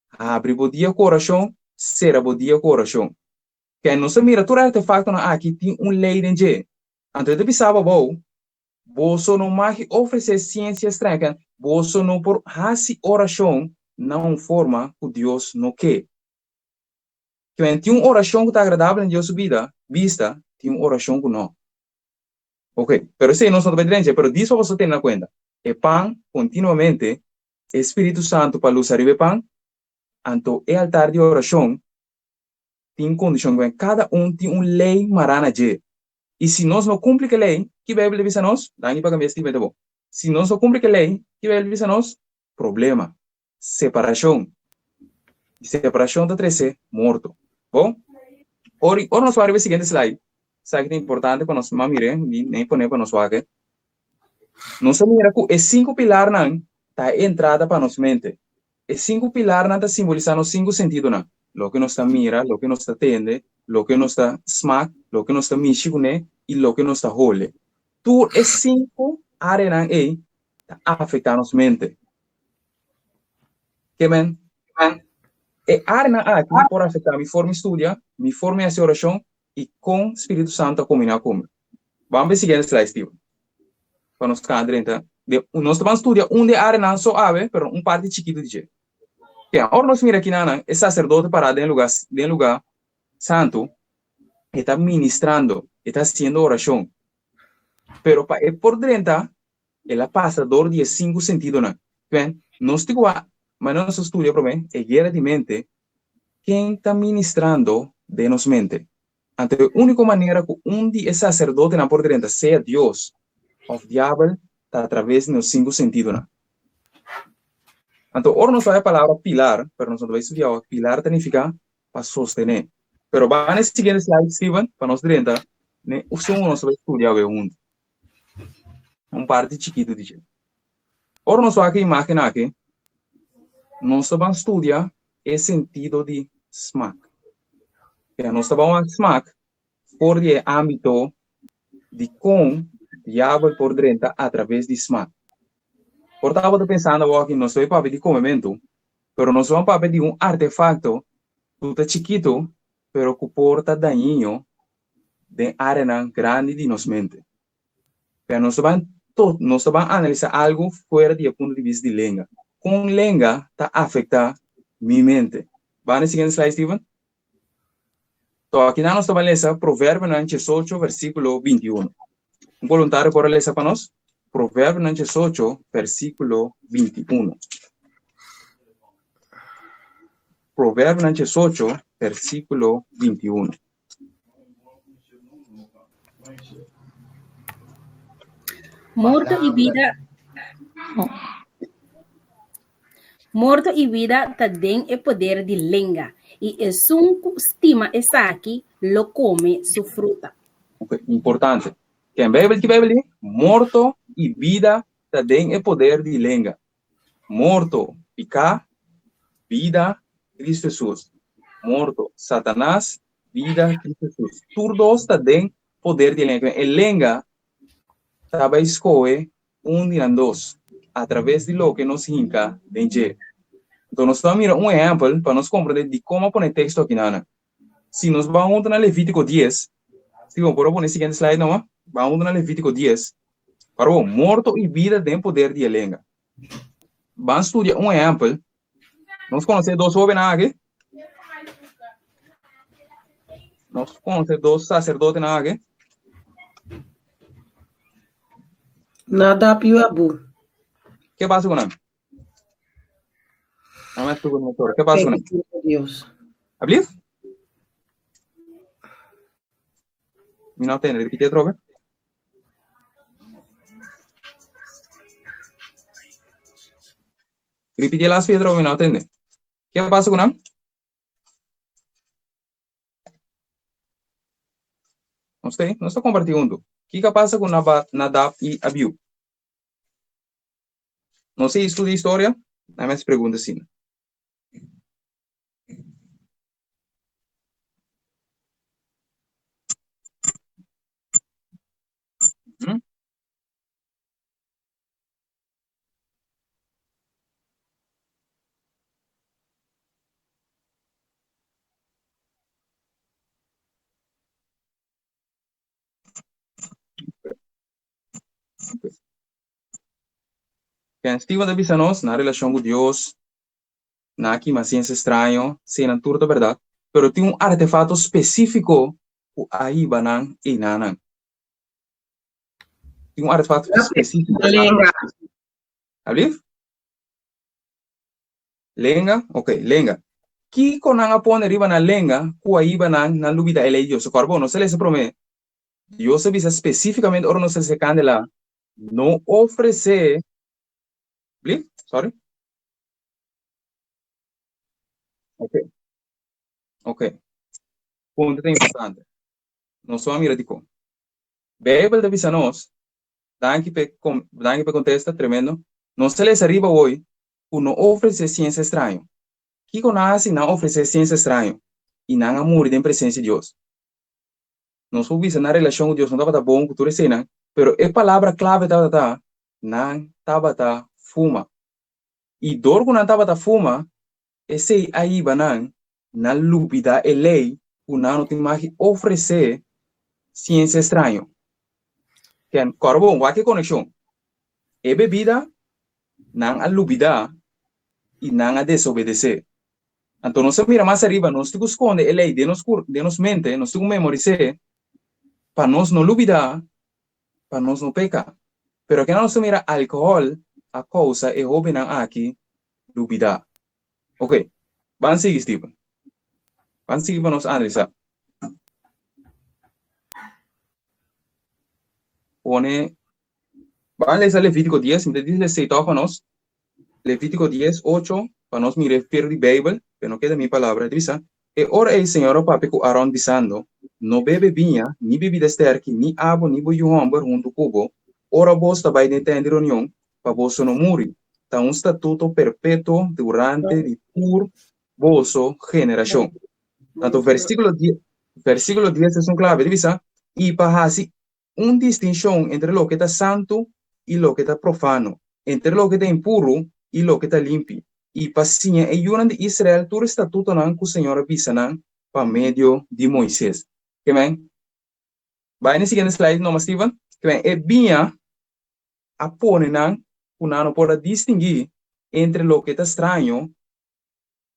S2: Abre o dia com oração, será o dia com oração. Que não se mira, tu artefacto na aqui tem lei de G. Antes de pensar, você não mais oferecer ciência estranha, você não por essa oração não forma que Deus não quer. Que tem uma oração que está agradável em Deus vida, vista, tem uma oração que não. Ok, pero sí, no son diferentes, pero disso você tem na conta. E pan continuamente, Espírito Santo para luz arriba pan, anto e altar de oração, tem condição que cada tem lei marana de. E se nós não cumpre que lei, que vai levar a nós? Daí para cambiar este bom. Se nós não cumpre que lei, que vai levar a nós? Problema. Separação. E separação da 13, morto. Bom? Ora nós vamos ver o seguinte slide. Sabe que é importante para nós mire, nem poner para nós aqui. Nós mira que os 5 pilares não tá entrada para nós mente. Os 5 pilares não tá simbolizando os 5 sentidos não. Lo que nos está mira, lo que nos está tende, lo que nos está smack, lo que nos está michigune e lo que nos está hole. Tu es 5 áreas aí tá afetando nos mente. Que men? E área aqui pode afetar minha forma de estudia, minha forma de oração e com Espírito Santo combinar comigo. Vamos ver o seguinte slide, Steve. Para nós ficar dentro. Nós estamos estudando onde a área não só ave, mas parte chiquito de jeito. Agora nós miramos aqui, é sacerdote parado em lugar santo, está ministrando, está haciendo oração. Pero por dentro, ele é passador de 5 sentidos. Nós temos mas nós estudamos também, é diretamente quem está ministrando de nos mente. Então, a única maneira que é sacerdote na por dentro seja Deus, o diabo está através dos 5 sentidos. Então, agora nós vamos a palavra pilar, mas nós vamos estudar pilar significa para sostener. Pero vai nesse seguinte slide, Steven, para nós dentro, o som nós vamos estudar parte chiquito de jeito. Agora nós vamos aqui imaginar aqui, nós vamos estudar o sentido de smack. Nós vamos smack por o âmbito de como o diabo por dentro através de smack. Por estava pensando aqui, nós vamos para de comimento, pero nós vamos para de artefacto que é chiquito, pero que porta daninho de área grande de nos mente. Nós vamos analisar algo fora do ponto de vista de língua. Com língua está afetando minha mente. Vai no seguinte slide, Steven? Então, aqui nós vamos ler Provérbio 8, versículo 21. Um voluntário pode ler para nós? Provérbio 8, versículo 21. Provérbio 8, versículo 21.
S7: Morto e vida tem o poder de língua, e o sunco estima essa aqui, lo come su fruta.
S2: Okay, importante. Que Bíblia, morto e vida tem o poder de língua. Morto, picar, vida, Cristo Jesus. Morto, Satanás, vida, Cristo Jesus. Todos têm poder de língua. E língua vai escolher de dois, através de lo que nos hinca dentro. Então, nós vamos mirar exemplo para nós compreender de como pôr texto aqui. Se nós vamos na Levítico 10, se vamos pôr o seguinte slide, não? Vamos na Levítico 10. Para o morto e vida tem poder de língua. Vamos estudar exemplo. Nós conhecemos 2 jovens aqui. Nós conhecemos 2 sacerdotes aqui.
S3: Nadab e Abu.
S2: Que passa com ele? Que passa com ele?
S3: Deus.
S2: Abrir? Não tem, repetir outra vez. Repetir las piedras, não entende. Que passa com ele? não está compartilhando. O que passa com Nadab e Abiú? Não sei estuda história, a minha pergunta assim. Quem estiva da bisa nós na relação com Deus, na aqui uma ciência estranho, sem na tudo verdade, pero tem artefato específico o aí banan e nanan. Tem artefato específico.
S3: Lenga.
S2: Alif? Lenga? Ok, lenga. Que konanga pone riba na lenga, ku aí banan na lubida ele Deus. O carbono, se se promete. Deus avisa especificamente, ora não se candela, não oferecer. Alif? Sorry? Ok. Ponto importante. Não só a mira de como. Bíblia avisa nós, danke pe contesta tremendo, não se les arriba hoje, o não oferecer ciência estranho. Que conhece não oferecer ciência estranho e não amor em presença de Deus. Não sou visa na relação com Deus, não estava bom, que tu recena, pero é palavra clave não estava fuma. E dor que não estava fuma, esse aí banan na lúbida é lei, o não tem mais oferecer ciência estranho. Que corbo, qualquer conexão. É bebida, não a lúbida e não a desobedecer. Então, nós mira mais arriba, nós temos que esconder a lei de nos mente, nós temos que memorizar, para nós não lubidar, para nós não pecar. Pero que nós mira álcool, a causa é hobby não aqui, lubidar. Ok, vamos seguir, Steven. Vamos seguir para nós analisar. Vamos ler Levítico 10, me diz aceitar para nós. Levítico 10, 8, para nós me referir de Bíblia, que não queda minha palavra, diz, e ora el Senhor o papi com Aaron dizendo, não bebe vinha, ni bebida esterque, ni água, ni boiumber junto cubo, ora vos também de entender união, para vos não morrer. Está estatuto perpétuo durante de por vosso geração. Tanto versículo 10 é clave, diz, e para assim, distinção entre lo que está santo e lo que está profano, entre lo que está impuro e lo que está limpo. E pasinha e yunan de Israel todo estatuto nan que o Senhor avisa nan para meio de Moisés. Que bem? Vai no seguinte slide, não, Steven? Que bem? É bem a pôr nan que não pode distinguir entre lo que está estranho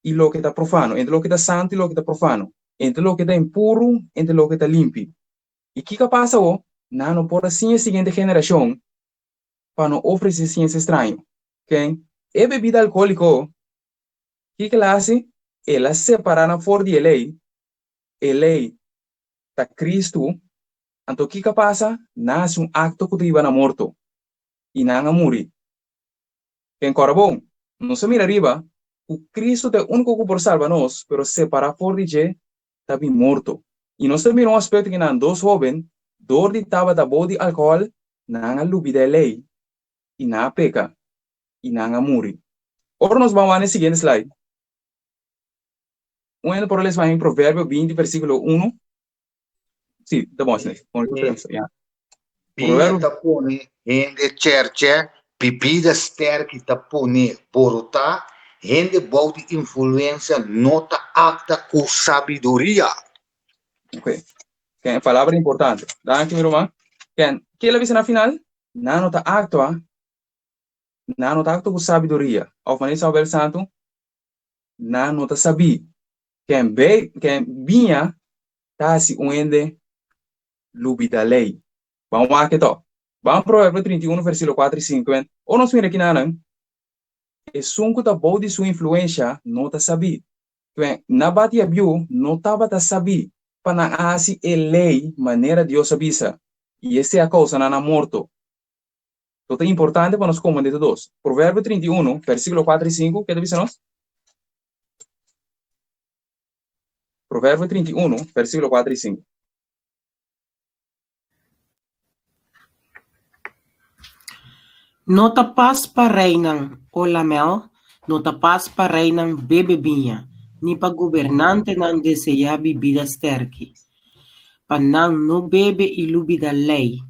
S2: e lo que está profano, entre lo que está santo e lo que está profano, entre lo que está impuro, entre lo que está limpo. E que passa o? Não pode assim a seguinte geração para não oferecer ciência estranho. Ok? E bebida alcoólica, que ela hace? Ela separa fora de lei da Cristo, então o que passa? Nasce acto que iba na morto, e não a morrer. Que agora bom, não se mira arriba, o Cristo é o único que por salva nós, pero separa fora de je, está bem morto. E não se mira um aspecto que não dois jovens, dor de taba da body alcohol, não a lubida lei, e não a peca. E não a morrer. Ora nós vamos no seguinte slide. Um por eles vai em Provérbio 20, versículo 1. Sim, tá bom, né?
S4: Vinha tapone hende cerce, bebida sterke tapone boruta, hende boude influência nota acta com sabedoria.
S2: Ok. Que palavra importante. Danke, meu irmão. Que ela disse na final? Na nota acta com sabedoria. Ao falar isso ao Bel Santo, na nota sabi. Quem vinha, tá se uende lubida lei. Vamos aqui, então. Vamos para o Provérbio 31, versículo 4 e 5. Ou nós mira aqui, não? E sunco da boa de sua influência, não tá sabi. Na batia bio, não estava tá sabi. Para na asi e lei, maneira Deus avisa. E essa é a causa, na morto. Então é importante para nós compreender todos. Provérbio 31, versículo 4 e 5, que diz nós? Provérbio 31, versículo 4 e 5.
S3: No tapas pa reinang o lamel, no tapas pa reinang bebebinha, ni pa gobernante ng deseja bebida sterki. Panang no bebe ilubi da lei,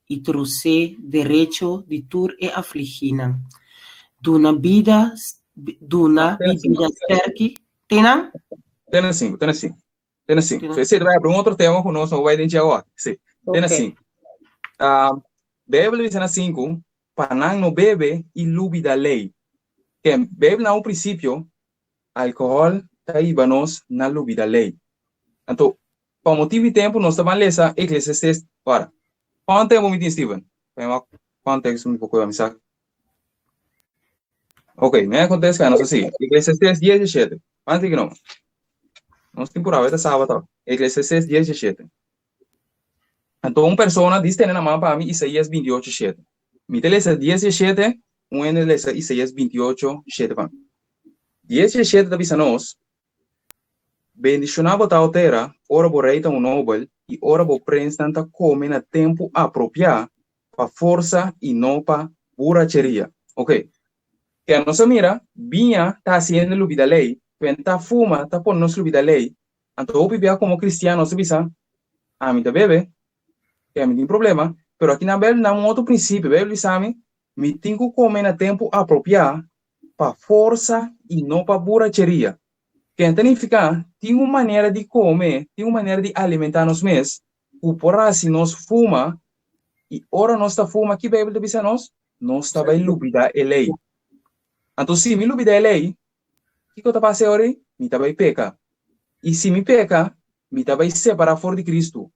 S3: e trouxe derecho de tur e afliginan. Duna bebida sterki. Tenang?
S2: Tem assim.
S3: Tenang.
S2: Se você vai para outro tema, nós não vai identificar agora. Sim. Tem assim. Bíblia diz na 5, panang no bebe ilubi da lei. Que Bíblia no princípio, álcool tá ibanos na lubi da lei. Então, por motivo de tempo, nós estamos lendo Eclesiastes. Para. Quanto tempo me tem, Steven? Quanto tempo me pouco a mensagem? Ok, me acontece que nós assim. Eclesiastes 17. Quanto que não? Nós temos por ahora sábado. Eclesiastes 17. Então, uma pessoa diz que na mão para mim Isaías 28:7. Me telesa 17, um ene lesa Isaías 28:7 para mim. 17 da bisa nós. Bendicionava tal terra, ora bo reita um nobel e ora bo prestanta come na tempo apropriado para força e não para buracheria. Ok? Que a nossa mira, vinha tá sendo lubi da lei, tá fuma, tá por nos lubi da lei. Então, o bebê como cristiano, se bisa, a mim tá bebê, que a mim tem problema, pero aqui na Bíblia, não outro princípio, a Bíblia sabe, me tem que comer na tempo apropriado para força e não para buracheria. Que significa, tem uma maneira de comer, tem uma maneira de alimentar nos mesmos, o porra se nós fuma, e ora nós tá fuma, que a Bíblia diz a nós tá bem lubida a lei. Então, se me lubida a lei, o que eu tá passando agora? Me tá bem peca. E se me peca, me tá bem separar fora de Cristo.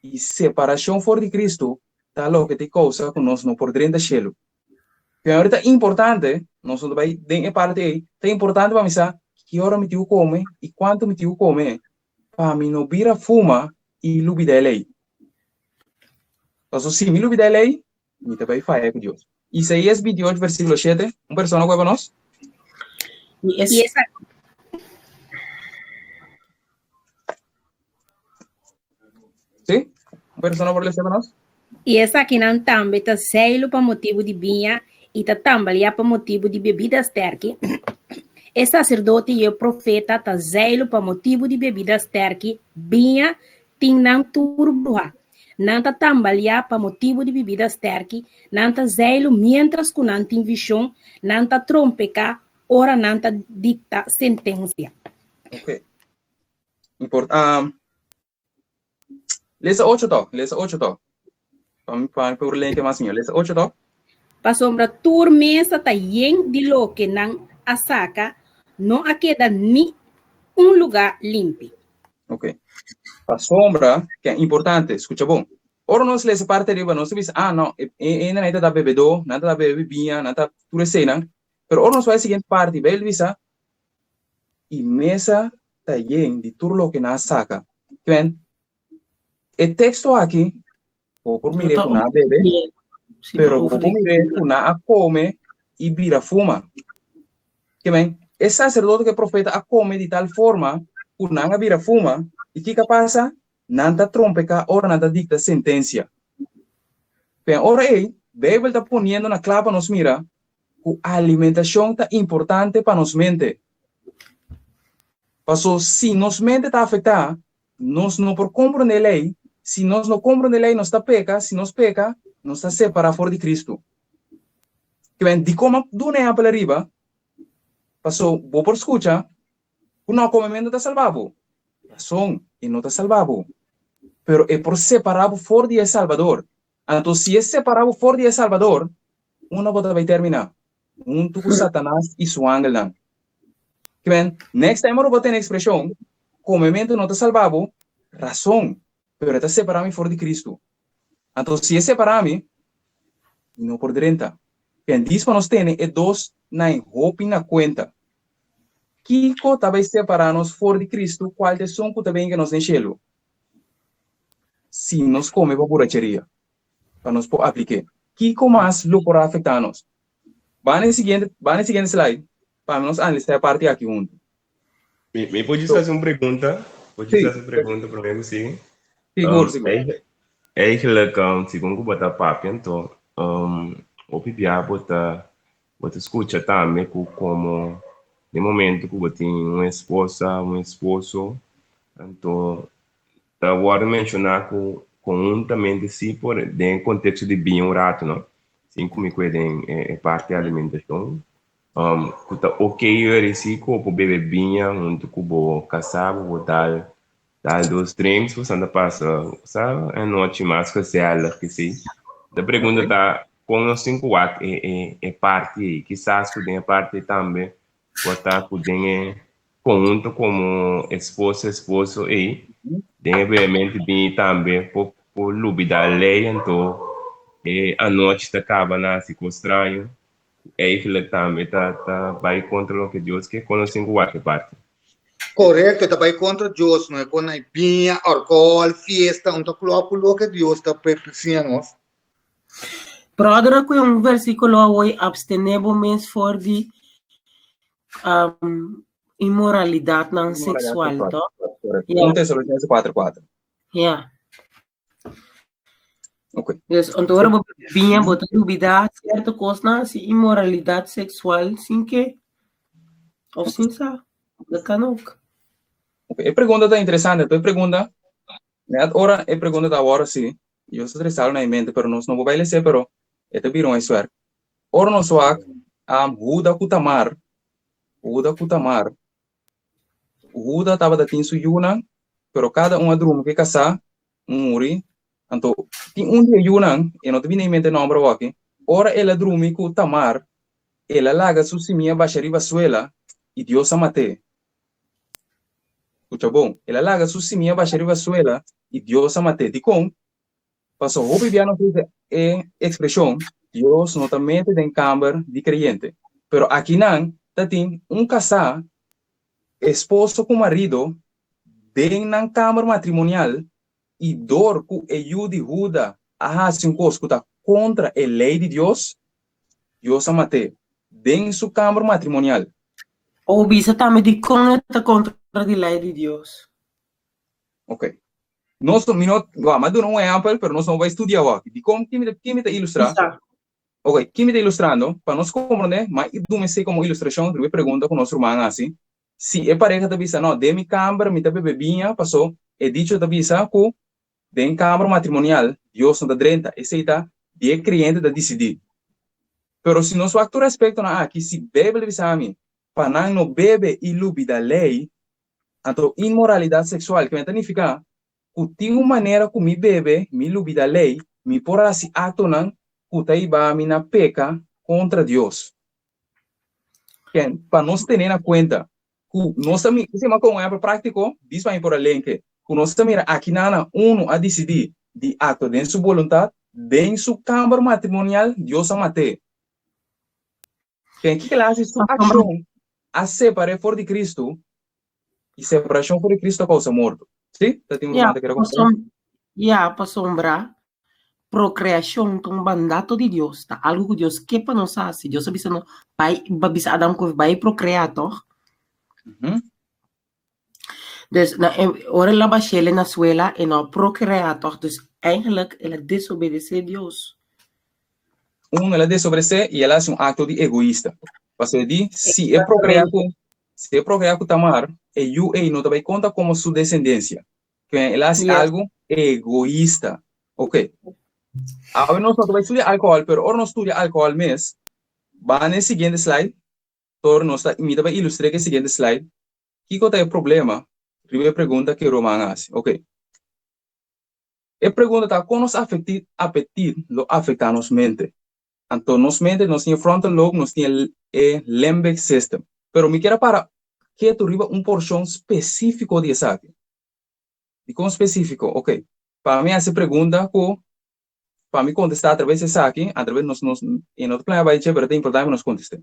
S2: E separação fora de Cristo, tá louco que te causa que nós não podemos chelo. Porque agora é importante, nós não vai ter parte aí, é importante para mim saber que hora me tiu come e quanto me tiu come, para mim não vira fuma e lubida a lei. Então, se me lubida a lei, me tá bem faia com Deus. Isaías 28, versículo 7, uma pessoa que nós?
S7: E essa
S2: Sim? Uma pessoa por ler para nós?
S7: E essa aqui não também está zeilo para motivo de vinha e está também para motivo de bebidas terque. E sacerdote e o profeta está zeilo para motivo de bebidas terque, vinha, tinham turbuha. Não está também para motivo de bebidas terque, não está zeilo mientras que não tem visão, não está trompeca, ora não está dicta sentença.
S2: Ok. Lesa 8 to. Para por ler que mais minha. Lesa 8 to.
S7: Para sombra tur mesa tá yen de lo que não asaca, não a queda ni lugar limpo.
S2: Ok. Para sombra, que é importante, escucha bom. Ora nós lesa parte de nós diz, não, ainda não está bebedor, não está bebinha, não está tudo cena. Pero ora nós vai seguinte parte, vai visa e mesa tá yen de tudo lo que não asaca. Bem, o texto aqui, por mim com nada bebe, pero por mim com nada come e vira fuma. Que bem, esse sacerdote que é profeta a come de tal forma, com nada vira fuma, e que passa? Nada trompeca, ora nada dicta sentença. Bem, ora aí, Bíblia está ponendo na clava nos mira, que a alimentação está importante para nos mente. Passou, se nos mente está afetada, nós não por compreender a lei, se nós não compreendemos a lei, nós está peca, se nós peca, nós está separado fora de Cristo. Que bem, de como do nea pela riba, passou, vou por escuta, o não comimento está salvado. Razão, e não está salvado. Pero é por separado fora de El Salvador. Então, se é separado fora de El Salvador, uma volta vai terminar. Tudo Satanás e seu ángel não. Que bem, next time eu vou ter a expressão, comimento não está salvado, razão, pero está separado fora de Cristo. Então, se é separado, não por renta. Bem, diz para nós ter é dois na roupa na conta. Kiko também separar-nos fora de Cristo, qual é som que também que nos encheu. Se nos come para buracheria, para nos aplicar. Kiko mais lo por afetar-nos. Vai no seguinte slide, para nós analisar a parte aqui junto.
S8: Me pode fazer uma pergunta? Pode fazer uma pergunta para mim, sim?
S2: Seguro.
S8: Eigenlijk, segundo o Batapapi, então, o opinião, você escuta também como no momento que você tem uma esposa, um esposo, então, tá agora mencionar que conjuntamente se por dentro do contexto de bem um rato, não? Sim, como é parte da alimentação. Que tá ok, eu se que o bebê binha, muito que o casado, o dar dois drinks, você anda passa, sabe? É noite mais que se ela, que sim. A pergunta tá, como os 5 é parte aí, quizás que tem parte também, botar que tem conjunto como esposo aí, tem obviamente bem também por lube da lei, então a noite está acaba na estranho, aí ele também vai contra o que Deus quer com os 5 parte.
S4: Correto, também contra Deus, não é? Quando é pinha, alcohol, fiesta, onde coloca o que Deus está preparando.
S3: Brother, que versículo hoy abstenemos for de imoralidade não sexual, tá?
S2: Yeah. 1 Tessalonicenses 4:4.
S3: Yeah.
S2: Ok.
S3: Dus onde we vinha botar dúvida, certa coisa, assim, imoralidade sexual, sem que, ou sem sa, da canuca.
S2: Ok. A pergunta está interessante. A pergunta, né? Ora, a pergunta da hora, sim. Eu estou interessado na mente, pero nós não vamos ser, pero é viram isso é. Ora, nós só Huda Kutamar, Huda estava da tinsu Yunang, pero cada adrum que casar, muri. Então, tem dia Yunang, e não te vem em mente nome aqui. Ora, ela drumi com Tamar, ela laga su simia bashariva suela, e Deus amate. Escucha bom, ela laga su simia bashariva suela, e Deus amate. De com, passou o bibiano expressão, Deus não também tem câmara de creyente. Pero aqui não, tem casar, esposo com marido, den na câmara matrimonial, e dor que ajude Juda a fazer um coisa contra a lei de Deus, Deus amate. Den su câmara matrimonial.
S3: Ou bisa também de conta contra a lei de Deus.
S2: Ok. Nós mas não é amplo, pero nós não vai estudar aqui. De como que me está ilustrar? Ok, que me está ilustrando, para nós compreender, mas eu não sei como ilustração, eu pergunto com o nosso irmão assim, se é pareja da visa, não, de minha câmara, me tá bebinha, passou, é dicho da visa, que de câmara matrimonial, Deus não está drenta, esse está, de cliente da decidir. Pero se nós facto respeito na aqui, se bebe visa a mim, para não bebe e lubi da lei, então imoralidade sexual, que me significa, que tem uma maneira que me bebe, me lubi da lei, me por assim ato não, Utaiba mina peca contra Deus. Para nós ter na conta, nós também, se uma coisa prático, diz para por além que nós também aqui na a decidir de ato de sua vontade, de sua câmara matrimonial, Deus amate. Que ela faz sua ação a separar fora de Cristo e separação fora de Cristo causa morto. Sim? Tá tendo uma que era
S3: para sombrar procriação é um mandato de Deus, tá? Algo que Deus quer para nós fazer. Deus bisa no vai bisa Adam que vai procriar, toch? Dus na ora la bachele na suela e no procriar, toch? Dus eigenlijk ela desobedece a Deus.
S2: Ela desobedece e ela faz ato de egoísta. Porque diz, se é procriar com Tamar, e não vai conta como sua descendência. Que ela faz algo egoísta. Ok. Agora nós não vamos estudar álcool, pero ahora nós estudia álcool mesmo. Vai no seguinte slide. Tor nós vai ilustrar o seguinte slide. Que é o problema? Primeira pergunta que o Romano faz. Ok. A pergunta está como nos apetite lo afeta nos mente. Então nos mente nós tem frontal lobe, nós tem limbic system. Pero me quero para que tu riba porção específico de essa aqui. E com específico, ok. Para mim essa pergunta para me contestar através dessa aqui, através em outro plano vai dizer, mas é importante nos contestar.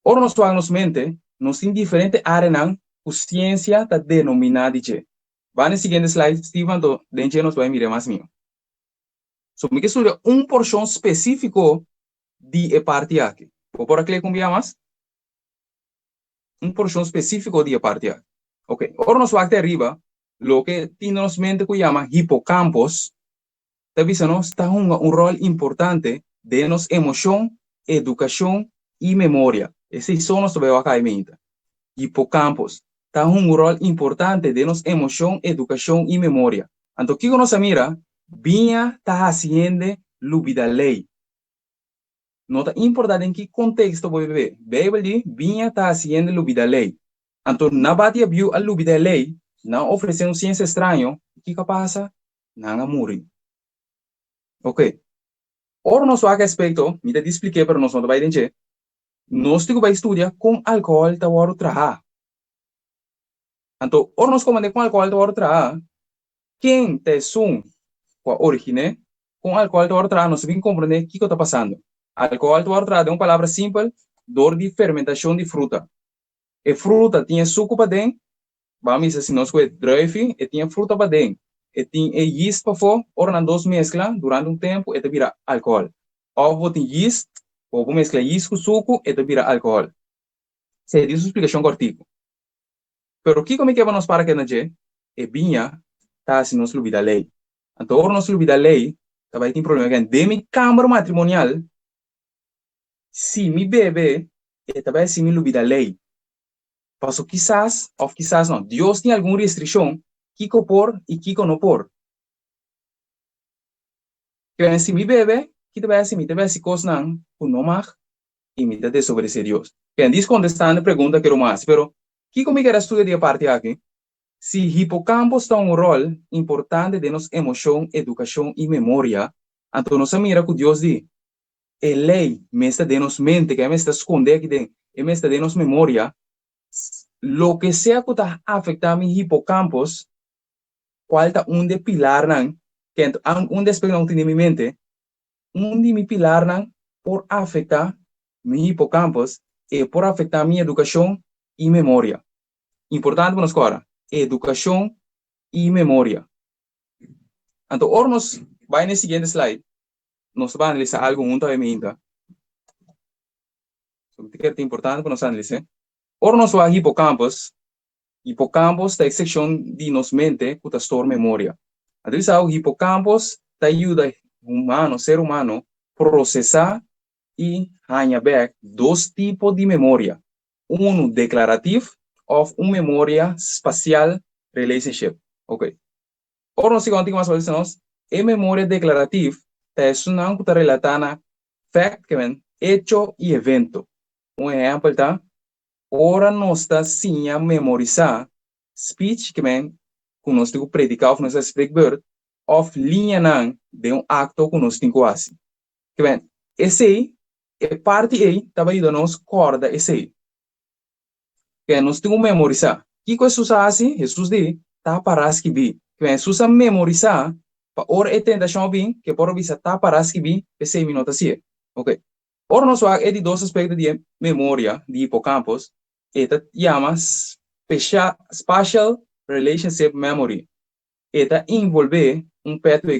S2: Ora, nós temos mente, nós temos diferentes áreas que ciência está denominada de. Vai no seguinte slide, Steven, dentro nós vamos mirar mais minho. So, me quero porção específico de parte aqui. Vou por aqui com mais? Porção específico de parte aqui. Ok. Ora, nós vamos até arriba, lo que temos mente que chama hipocampos, está um rol importante denos emoción, educación y memoria. Esses são os que eu acá em mente. Hipocampos tem rol importante denos emoción, educación y memoria. Então, o que nós mira, vinha está haciendo lubida lei. Nota importante em que contexto vou viver. Bíblia diz, vinha está haciendo lubida lei. Então, na batia viu a lubida lei, não oferecendo ciência estranha, o que passa? Não morre. Ok. Ora, nós a respeito, me te expliquei para nós não vai entender. Nós temos que estudar com álcool tá o trabalhar. Então, ora nós comandamos com álcool tá o trabalhar. Quem te sum com a origem, com álcool tá o trabalhar, nós vamos compreender o que está passando. Álcool tá o trabalhar é uma palavra simples, dor de fermentação de fruta. E fruta tinha suco para dentro, vamos dizer assim, nós com druive, e tinha fruta para dentro. E tinha yeast para fora, ora nas duas mesclas, durante tempo, e te vira álcool. Ou tem yeast, ou mescla yeast com suco, e te vira álcool. Se diz a explicação cortico. Pero que como é que vamos para que não é? E vinha, tá se nos lubida lei. Então, ora nos lubida lei, tá vai ter problema que de mi câmara matrimonial, se mi bebê, e tá vai se mi lubida lei. Passo quizás, ou quizás não, Deus tem alguma restrição, Kiko por e Kiko não por. Que se mi bebê, que te vai se coisa não, o não mar, e me dá desobedecer Deus. Que diz contestando a pergunta que eu mais, pero que como que era estudo de parte aqui? Se hipocampos tem rol importante de nos emoção, educação e memória, então nós mira que Deus diz, a lei mesta de nos mente, que mesta esconde aqui dentro, mesta de nos memória, lo que sea que está afectando mi hipocampos, qual está de pilar nan, que de aspecto não tem de mi mente, de mi pilar nan por afectar mi hipocampos e por afectar mi educação e memória. Importante para nós agora, educação e memória. Então, ora nós vai no seguinte slide, nós vamos analisar algo muito a minha. Que é importante para nós analisar. Ora nós vai hipocampos é a seção de nos mente que está memória. Então, o hipocampos ajuda o ser humano, processar e ganhar dois tipos de memória. Declarativo ou memória espacial relationship. Ok. Ora, nós seguimos mais uma vez, a memória declarativa é uma que está relatada a fact, hecho e evento. Exemplo tá? Ora, nós está sim a memorizar speech, que nós temos que predicar, ou nós speak word, ou linha de acto que nós temos que fazer. Que esse é parte aí, está ajudando-nos a corda esse aí. Que nós temos que memorizar. O que Jesus faz? Jesus diz, tá para escrever. Que Jesus memorizar, para ora e tentação bem, que por vista tá para escrever, esse minuto assim. Ok. Ora nós vamos de dois aspectos de memória, de hipocampos, e chama Spatial Relationship Memory. E envolve pathway,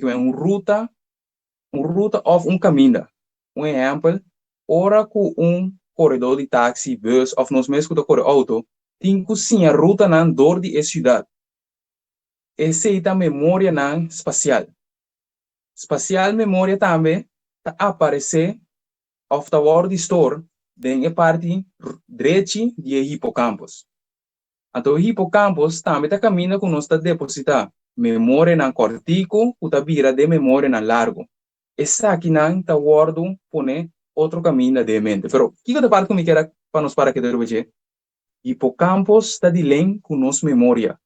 S2: ruta ou caminho. Exemplo, ora com corredor de táxi, bus, ou nós mesmos que corre auto, tem que sim a ruta nan dor de cidade. Essa é a memória nan espacial. Espacial memória também tá aparecer of the word store den a parte direita de hipocampos. Então o hipocampos também tá caminha com nós tá depositar memória nan cortico, que tá vira de memória nan largo. Essa aqui nan tá word pone outro caminho de mente. Pero, o que eu parte como quero para nós para que eu veja? Hipocampos está de lém com nossa memória.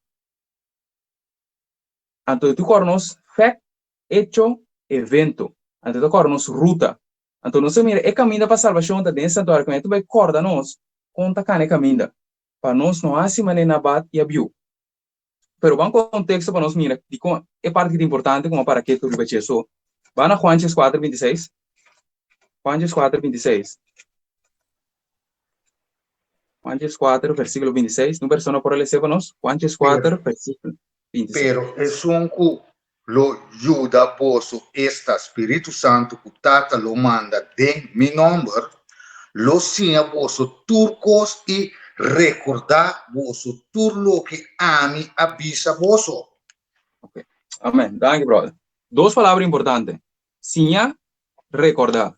S2: Então, tu cornos fact, hecho, evento. Então, tu cornos ruta. Então, nós mira, é caminho para a salvação da dentro santuário, que tu vai corda nós, conta cane caminho. Para nós não há se maneira bat e abiu. Pero, bom contexto para nós mira, é parte que é importante como para que tu veja isso. Vai na Juan 4:26. Juan 4:26. Juan 4, versículo 26. No persona por el nos. Juan 4, versículo 26.
S4: Pero es un que lo ayuda vosso esta Espíritu Santo que tata lo manda de mi nombre, lo sinha vosso turcos y recordar vosso tur lo que ami avisa vosso.
S2: Okay. Amén. Thank you, brother. Dos palavras importantes. Sinha, recordar.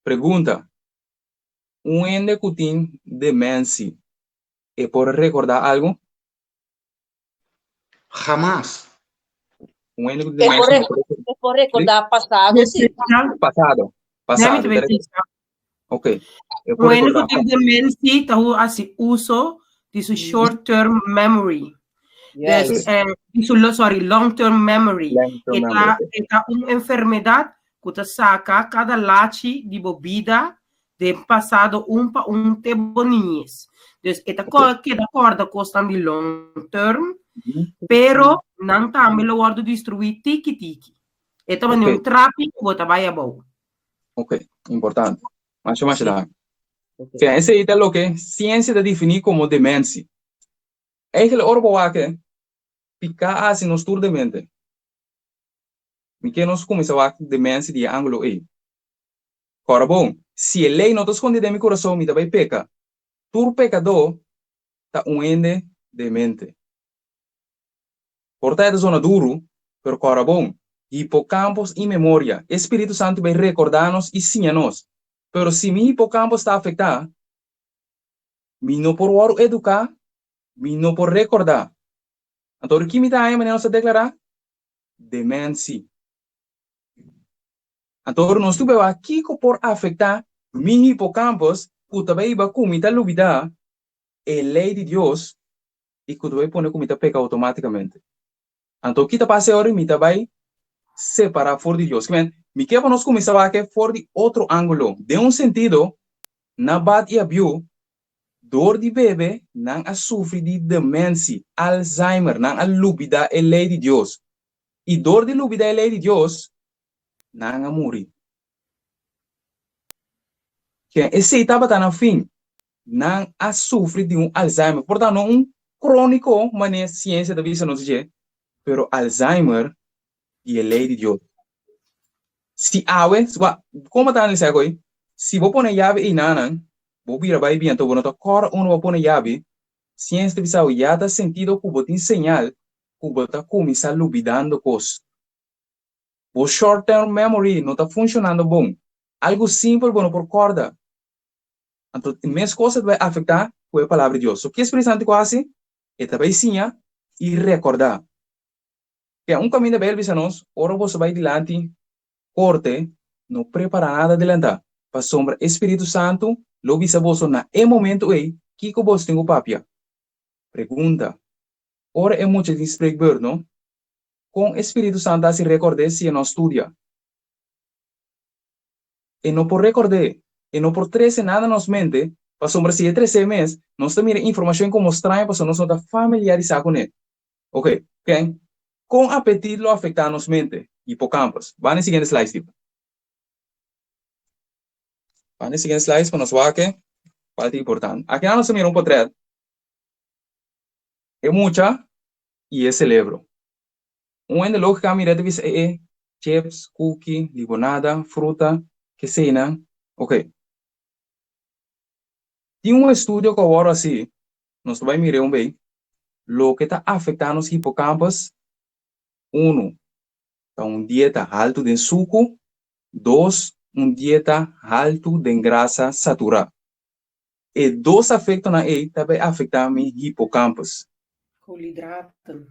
S2: Pergunta. Um ende que tem demência e pode recordar algo?
S4: Jamás.
S2: Um ende que tem
S5: Es por,
S2: demência não pode
S5: es por recordar pasado, sí.
S3: Especial,
S2: passado.
S3: deve
S2: Passado.
S3: ter especial.
S2: Ok. E
S3: O
S2: pode
S3: ene
S2: recordar.
S3: que tem demência, tahu assim, uso de su short-term memory.
S5: Yes.
S3: Long-term memory.
S2: Long-term memory, ok.
S3: Esta uma enfermidade que te saca cada lache de bebida de passado para tempo niñez. Então, esta coisa que acorda custa de long-term, pero não também lo guardo destruir tiki-tiki. Esta é
S2: Ok.
S3: um trapi que você vai a bom.
S2: Ok. Importante. Mais ou
S3: Sim.
S2: menos. Que esse aí é o que ciência de definir como demência. É que o orbo que fica assim nos tur de mente. Me que nós começamos a demência de ângulo aí. Ora bom, se a lei não te esconde de meu coração, me vai pecar. Tur pecador tá ende de mente. Portanto, é zona duro, pero ora bom, hipocampos e memória. Espírito Santo vai recordar-nos e ensinar-nos. Pero se meu hipocampo está afetado, me não por educar, me não por recordar. Então, o que me dá a maneira de declarar? Demência. Então, nós temos aqui que por afetar meu hipocampos, que também vai cometer a lei de Deus e que vai pôr cometer pecar automaticamente. Então, o que está passando agora, me vai separar fora de Deus. Me quer nós começar a ver fora de outro ângulo. De sentido, na bate e abiu, dor de bebê não a sofre de demência, Alzheimer, não a lubida a lei de Deus. E dor de lubida a lei de Deus, não a morrer. Que esse etapa está no fim, não a sofre de Alzheimer. Portanto, crônico, mas ciência da vida não diz, pero Alzheimer e a lei de Deus. Se como está nesse agora? Se vou pôr a chave em nana, vou vir a vai bem, então vou notar cor onde vou pôr a chave. Ciência da vida já dá sentido que vou te ensinar que vou estar começar olvidando coisas. O short term memory não está funcionando bom. Algo simples, bueno, por corda. Então, mais coisas vai afetar com a palavra de Deus. O que é Espírito quase? É também ensinar e recordar. Que é caminho belo, nós, ora você vai adiante, corte, não prepara nada adiantar. Para sombra Espírito Santo, lo visa você na momento aí, que você tem o papia. Pergunta. Ora é muito de spreekbeurt, não? Com Espírito Santo a se recordar se não estudia. E não por recordar, e não por trazer nada nos mente, para sombra se é 13 meses, nós temos informação como estranha, para nós não está familiarizar com ele. Ok? Okay? Com apetite lo afeta nos mente, hipocampos. Vai no seguinte slide, tipo. Vai no seguinte slide, para nós ver que parte importante. Aqui nós temos portrait. É muita e é cerebro. Ende logo que a mira deve ser chips, cookie, limonada, fruta, que cena. Ok. Tem estudo que agora assim, nós vamos mirar bem, lo que está afetando os hipocampos. 1, dieta alto de suco. 2, dieta alto de grasa saturada. E 2 afetam na também afetam mi hipocampos. Colhidrato.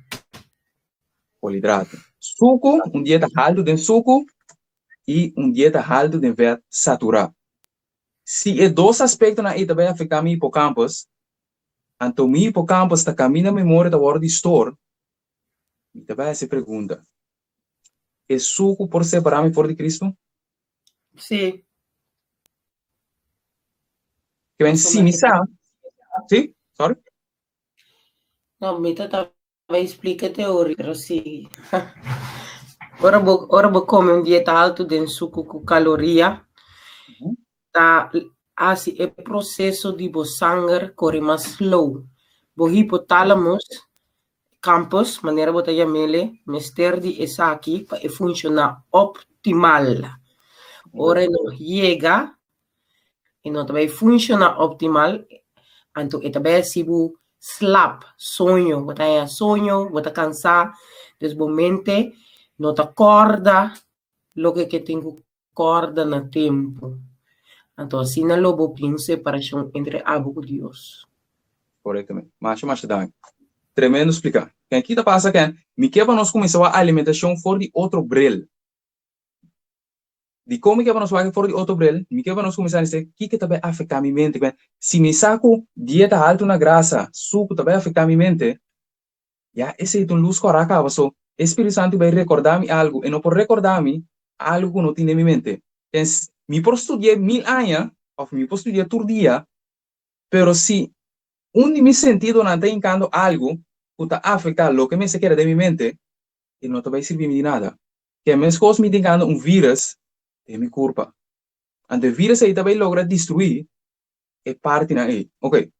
S2: Suco, dieta alto de suco e dieta alto de fat saturado. Se é 2 aspectos na também afetam mi hipocampos, então mi hipocampos está caminhando a memória da hora de store. E também se pergunta, é suco por separar-me fora de Cristo?
S3: Sim.
S2: Que vem sim, me sabe? Sim? Sorry?
S3: Não, me vai explicar a teoria, pero sim. Ora vou comer dieta alto de suco com caloria. Tá, assim, é processo de o sangue correr mais slow. O hipotálamos, campus, maneira botar chamele, mister de essa aqui para funcionar optimal. Ora não chega e não também funciona optimal, então é também se o slap, sonho, botar cansar, desmomente, não te acorda, lo que tem corda no tempo. Então, assim, não lobo tem separação entre abo e Deus.
S2: Corretamente. Mas dan. Tremendo explicar. Quem aqui tá passa que me quebra nós começou a alimentação fora de outro brel. De como que nós vai fora de outro brel, me quebra nós começar a dizer que também afeta a minha mente. Se me saco dieta alta na grasa, suco também afeta a minha mente. Ya, esse é um luz coraca, so Espírito Santo vai recordar-me algo, e não por recordar-me algo que não tem na minha mente. Então, me por estudar 1000 anos, ou me por estudar todo dia, pero se de mi sentido não está indicando algo que está afetando o que me se queda de minha mente, e não vai servir de nada. Que a minha coisa me está indicando vírus, é minha culpa. Ante o vírus aí também logra destruir, é parte na aí. Ok.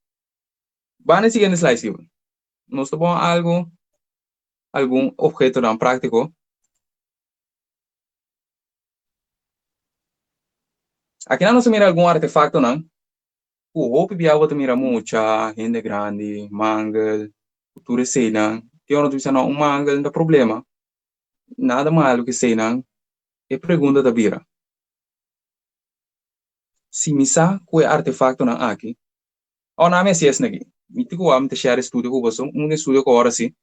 S2: Vamos ao seguinte slide, Steven. Nós tomamos algum objeto não prático. Aqui não se mira algum artefacto, não. O hope biava te mira mucha, gente grande, mangal, tudo sei, não. Eu não disse não, mangal não tem problema. Nada malo que sei, não. E pergunta da bira. Se me sa que artefacto não aqui, ou não me assiste aqui. Me tigo a me share estudo com você, estudo que agora sim.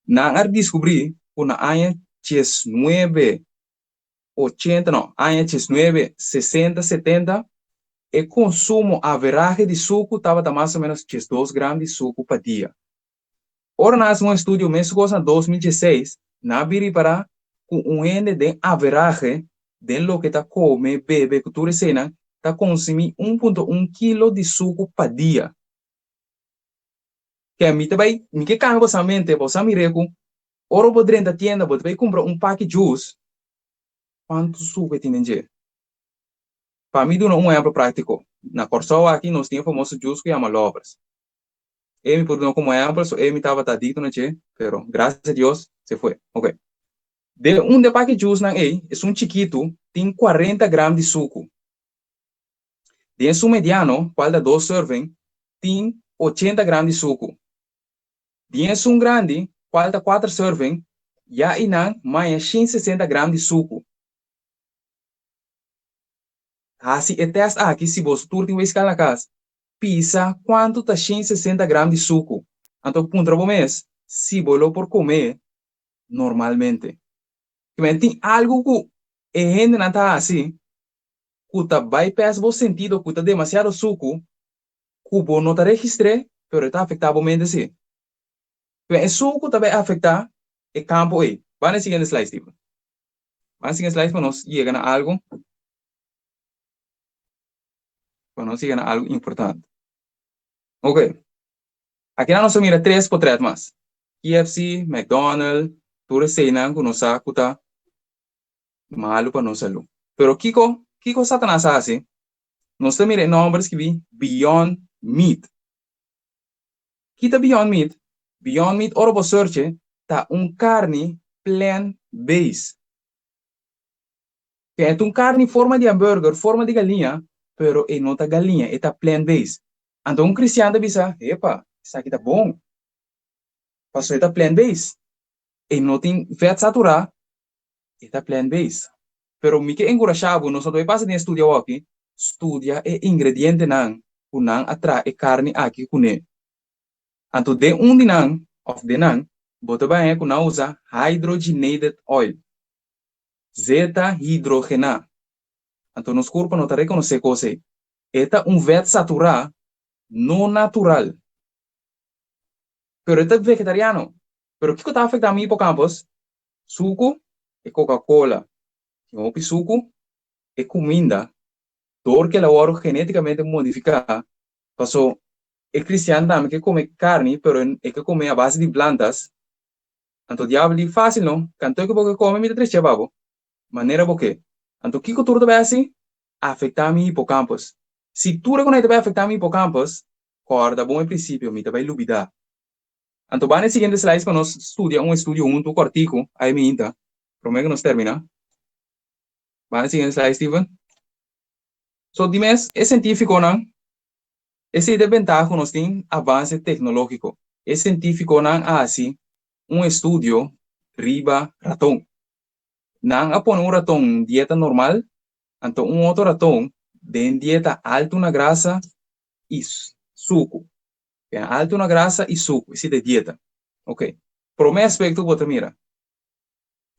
S2: Na descobrir que na año 1980, não, año 1960, 70, o consumo average de suco estava mais ou menos 2 gramas de suco por dia. Ora, nós um estudo mesmo em 2016, na biri para um ende de average de lo que está come, bebe, cultura cena, está consumindo 1,1 kg de suco por dia. Que a mim também, me que cambia essa mente, você me reco, ora vou dentro da tienda, vou também comprar pack de juice, quanto suco tem dentro? Para mim, dá exemplo prático. Na Corsol aqui, nós tínhamos famoso juice que chama Lovers. Ele me pôs como exemplo, ele me estava tadito, né, pero graças a Deus, se foi. Ok. De pack de juice, é chiquito, tem 40 gramas de suco. De um mediano, qual da 2 servings, tem 80 gramas de suco. De um grande, qual da 4 servings, já inang mais 160 gramas de suco. Assim, é teste aqui, se você tem uma escala na casa, pisa quanto está 160 gramas de suco. Então, contra o mês, se você por comer normalmente. Tem algo que a gente não está assim, que está bypass o sentido, que está demasiado suco, que você não está registrando, mas está afetando a mente assim. O suco também afeta o campo aí. Vamos ao seguinte slide, tipo. Vamos ao seguinte slide para nós chegar a algo. Para nós chegar a algo importante. Ok. Aqui nós mira 3 por 3 mais. KFC, McDonald's, tudo isso aí, que nós sabe que está malo para nós saúde. Pero Kiko Satanás assim, nós mira números que vi Beyond Meat. Kita Beyond Meat. Beyond Meat, ora vos search, tá carne plant-based. Que é carne em forma de hambúrguer, forma de galinha, pero não tá galinha, é plant-based. Então cristiano bisa, epa, isso aqui tá bom. Passou tá plant-based. E não tem fat saturado, é plant-based. Pero me que encorajado, nós não passa de estudiar aqui, estudia e ingrediente não, kunang atra e carne aqui kune. Então de de não, of de não, bota bem que não usa hydrogenated oil. Zeta hidrogena. Então nos corpo não tá reconhecer coisa. Eta fat saturado não natural. Pero eta vegetariano. Pero que está afetando mi hipocampos? Suco e Coca-Cola. O suco é comida. Todo que elaborou geneticamente modificada. Passou é cristiano também que come carne, pero é que come a base de plantas. Então diabo é fácil não? Canto que porque come me triste babo. Maneira porque. Então que tudo vai assim afetar mi hipocampos. Se tudo que vai afetar mi hipocampos, corda bom em princípio, me vai lubidar. Então, vamos no seguinte slide para nós estudar estudo junto, cortico, aí me inta. Prometo que nós termina. Vamos no seguinte slide, Steven. So, dime, é científico, não? Esse é de ventaja que nós temos avanço tecnológico. É científico, não, assim, estudo riba ratão. Não apone ratão dieta normal, então outro ratão de dieta alto na grasa e suco. Alto na grasa e suco, esse de dieta. Ok. Pro meu aspecto, você mira.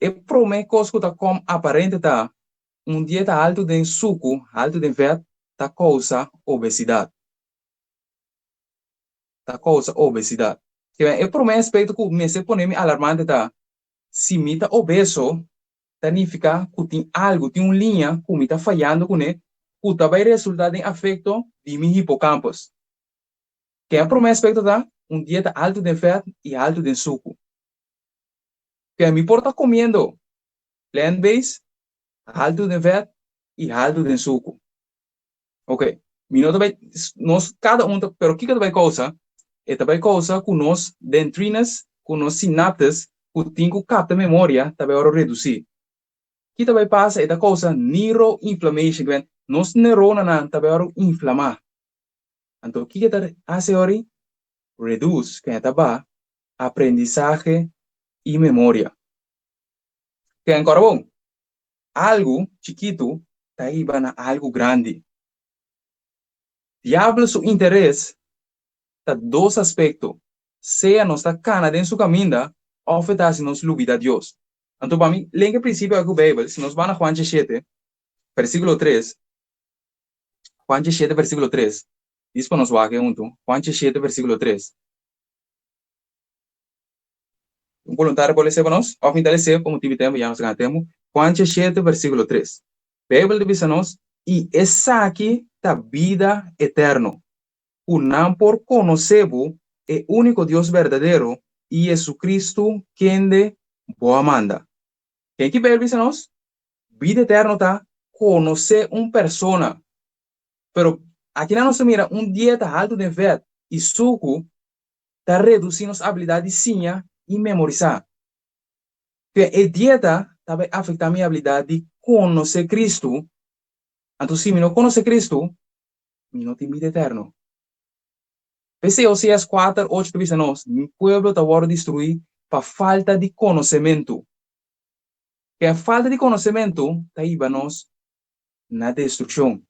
S2: E pro meu cosco tá como aparente tá dieta alto de suco, alto de fat, tá causa obesidade. Tá causa obesidade. E pro meu aspecto, que me se pone alarmante tá, se me tá obeso, significa que tem algo, tem uma linha que me tá falhando com ele, que vai resultar em afeto de mi hipocampos. Que é pro meu aspecto tá, dieta alto de fat e alto de suco. Que me porta comendo plant-based, alto de fat e alto de suco. Ok. Nós, cada pero o que vai causar? Vai causar que nós dendrinas, que nós sinapses, que tem que captar memória, vai reduzir. Que vai passar, causa neuroinflammation, que nós neuronas vai inflamar. Então, o que faz agora? Reduz, que vai aprendizagem e memória. Que agora bom, algo chiquito está aí para algo grande. Diablo su interesse está dois aspectos. Seja nossa cana dentro do caminho, ou afetar se nos lubida a Deus. Então, para mim, lembra o princípio da Bíblia, se nós vamos a Juan 7, versículo 3, Juan 7, versículo 3, diz para nós aqui junto, Juan 7, versículo 3. Um voluntário pode ser para nós, ou me ser, como tive tempo, já nós ganhamos, Juan 7, versículo 3. A Bíblia diz a nós, e essa aqui da vida eterna, o não por conhecebo é único Deus verdadeiro e Jesucristo quem de boa manda. Quem que Bíblia diz a nós? Vida eterna tá conhecer persona. Pero aqui não se mira dieta alto de fat e suco tá reduzindo as habilidades sinha e memorizar. Porque a dieta também afeta a minha habilidade de conhecer Cristo. Então, se eu não conhecer Cristo, eu não tenho vida eterna. Esse Oséias 4, 8 diz a nós, mi pueblo está a destruir por falta de conhecimento. Que a falta de conhecimento está aí para nós na destruição.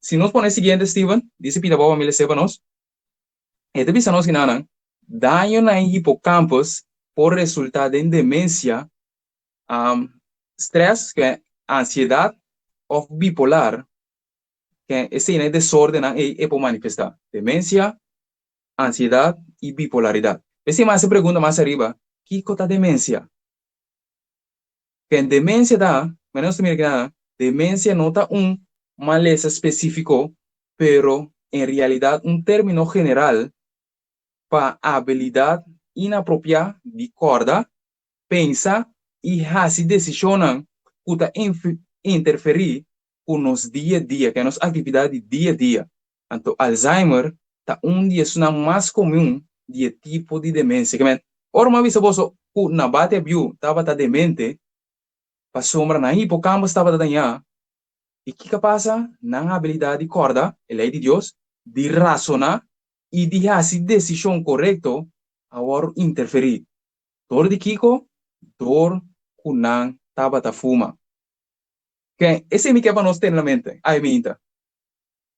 S2: Se nós ponemos o seguinte, Steven, diz Pita Boba, me lese para nós, diz a nós que nada, daño na hipocampos por resultado de demência, estresse, que é ansiedade, ou bipolar, que esse é desordem e pode manifestar. Demência, ansiedade e bipolaridade. Esse mais se pergunta mais arriba, que é demência? Que en demência dá, menos mira que nada, demência não está maleza específico, pero en realidad término general para habilidade inapropriada de corda, pensa e hace decisiones que interferir com nos dia a dia, que é nossa atividade dia a dia. Então, Alzheimer está dia mais comum de tipo de demência. Que ora uma vez você na bate viu estava demente, para sombra na hipocampo estava dañada. E o que passa? Na habilidade de corda, a lei de Deus, de razonar e de fazer decisão correta, agora interferir. Dor de Kiko, dor kunang tabata fuma. Que esse é o que nós temos na mente. Aí, minta.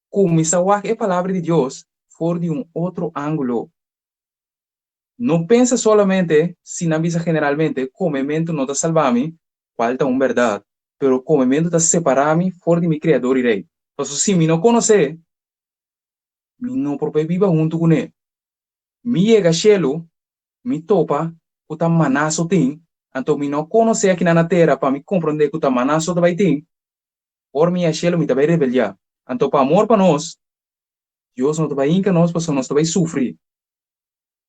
S2: Como é a palavra de Deus, for de outro ângulo. Não pensa solamente, se na visa generalmente, comimento não está salvando, falta verdade. Pero comimento está separando for de mi Criador e Rei. Então, se me não conhecer, me não propõe viva junto com ele. Me chega chelo, me topa, o tá manasso tem. Então, me não conhecer aqui na terra para me compreender que o tá manasso vai ter. Por minha chelo, me vai rebeliar. Então, para amor para nós, Deus não vai inca nós, porque nós vai sofrer.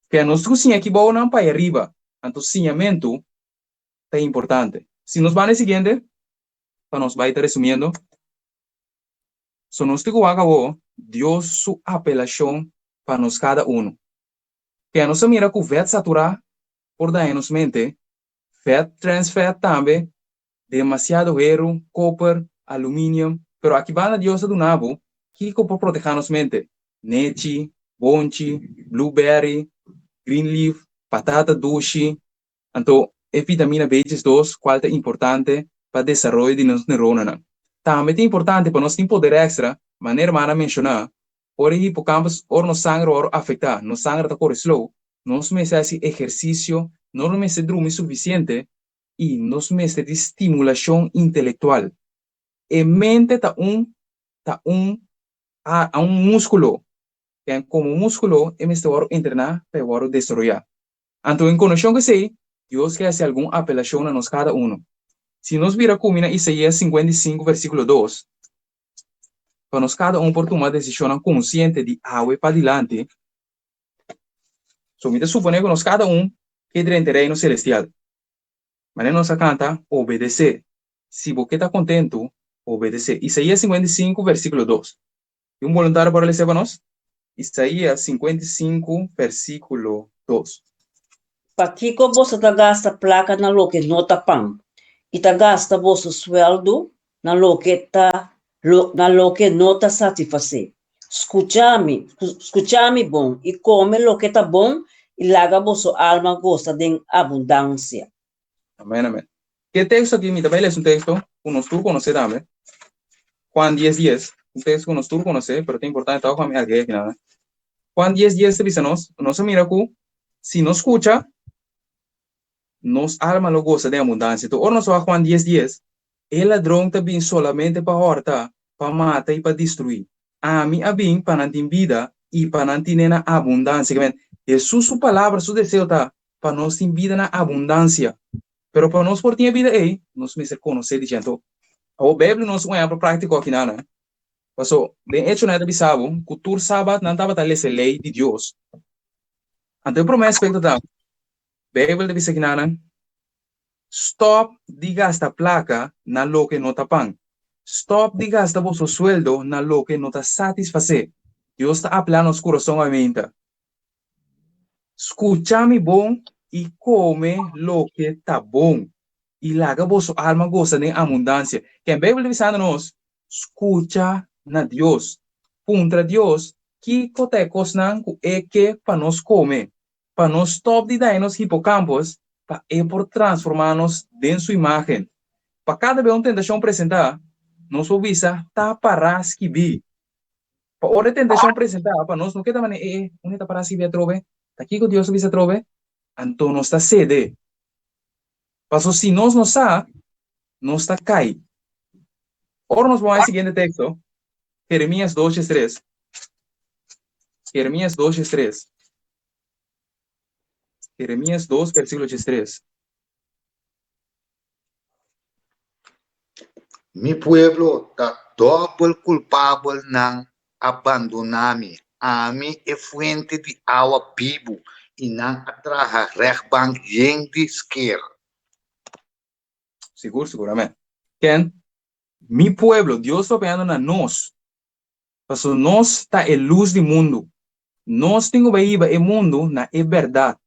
S2: Porque nós cozinha aqui bom não para arriba. Então, sinhamento é importante. Se nos vai no seguinte, para nós vai estar resumindo, se nós temos que Deus sua apelação para nós cada um. Que a nossa mira que o fat saturar por daí nos mente, fat trans fat também, demasiado hierro, copper, alumínio, pero aqui vai na Deus do nabo, que por proteger nos mente, nechi, bonchi, blueberry, green leaf, batata doce, então, a vitamina B2, qual é importante para o desenvolvimento de nossas neuronas. Também é importante para nós ter poder extra, maneira mana mencionar, ora hipocampus, ora no sangue, ora afetar, no sangue está corre slow, nós me esse exercício, não me se dormir suficiente e nós me de estimulação intelectual. E mente tá a músculo, que é como músculo, e me está entrenar para destruir. Então, em conexão que sei, Deus quer fazer alguma apelação a nós cada um. Se nós vira comigo Isaías 55, versículo 2, para nós cada um por tomar decisão consciente de água para adiante, me supõe que nós cada um que entre reino celestial. Mas nós canta obedecer. Se você está contento, obedecer. Isaías 55, versículo 2. E voluntário para ler para nós? Isaías 55, versículo 2.
S5: Pakiko você tá gasta placa na lo que nota pang. E tá gasta você sueldo na lo que nota satisfazer. Escuchame bom e come lo que tá bom e larga você alma gosta de abundância.
S2: Amém, amém. Que texto aqui, me também lê um texto, que nós todos conhecemos também. Juan 10:10, um texto que nós todos conhecemos, mas é importante estar com a minha alguém aqui, né? Juan 10:10 diz nós mira que se nós escuta, nos alma lo goza de abundância. Então, ora nós vamos a Juan 10:10, el ladrão também solamente para horta, para matar e para destruir. A mim bem para não ter vida e para não ter na abundância. Jesus, sua palavra, seu desejo tá para nós ter vida na abundância. Pero para nós por ter vida aí, nós me conhecer de gente. A Bíblia nos é para prático aqui na. Passo, de hecho nada bisabo, cultura sábado não estava a lei de Deus. Então, para mim aspecto da Bíblia diz aqui na, stop de gastar placa na lo que não tá pang. Stop de gastar vosso sueldo na lo que não tá satisfazer. Deus está apelando nos coração a mente. Escucha-me bom e come lo que tá bom. E larga vosso alma goza de abundância. Que a Bíblia diz a nós, escucha na Deus. Contra Deus, que cotecos não é que para nós comer. Para nós stop de dar nos hipocampos, para por transformar-nos em sua imagem. Para cada vez uma tentação apresentar, nós visa tá para esquivar. Para outra tentação apresentar, para nós não quer também onde tá para esquivar trove, tá aqui que Deus visa trove, então nós está sede. Passo se nós não sa, nós está cai. Ora nós vamos ao seguinte texto, Jeremias 2:3. Jeremias 2:3. Jeremias 2, versículo 3.
S4: Mi pueblo está doble culpable ng abandonami. Ami é fuente de água vivo e não atraja rechtbank de esquerda.
S2: Seguramente. Ken, mi pueblo, Dios está pegando na nós. Passo nós está a luz do mundo. Nós temos que ver o mundo na é verdade.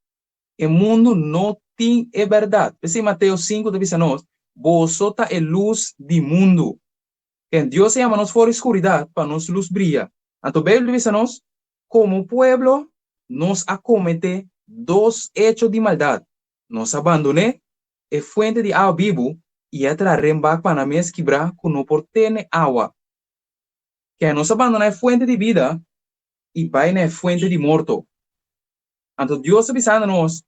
S2: O mundo não tem é verdade. Esse Mateus 5 diz a nós, vós está a luz do mundo. Que Deus chama nós fora escuridade para nós luz brilha. Então, a Bíblia diz a nós, como pueblo, nos acomete dois hechos de maldade. Nos abandone a fuente de água vivo e atrairemos para nós quebrar que não portene água. Que nos abandona a fuente de vida e vai na fuente de morto. Então, Deus está avisando nós,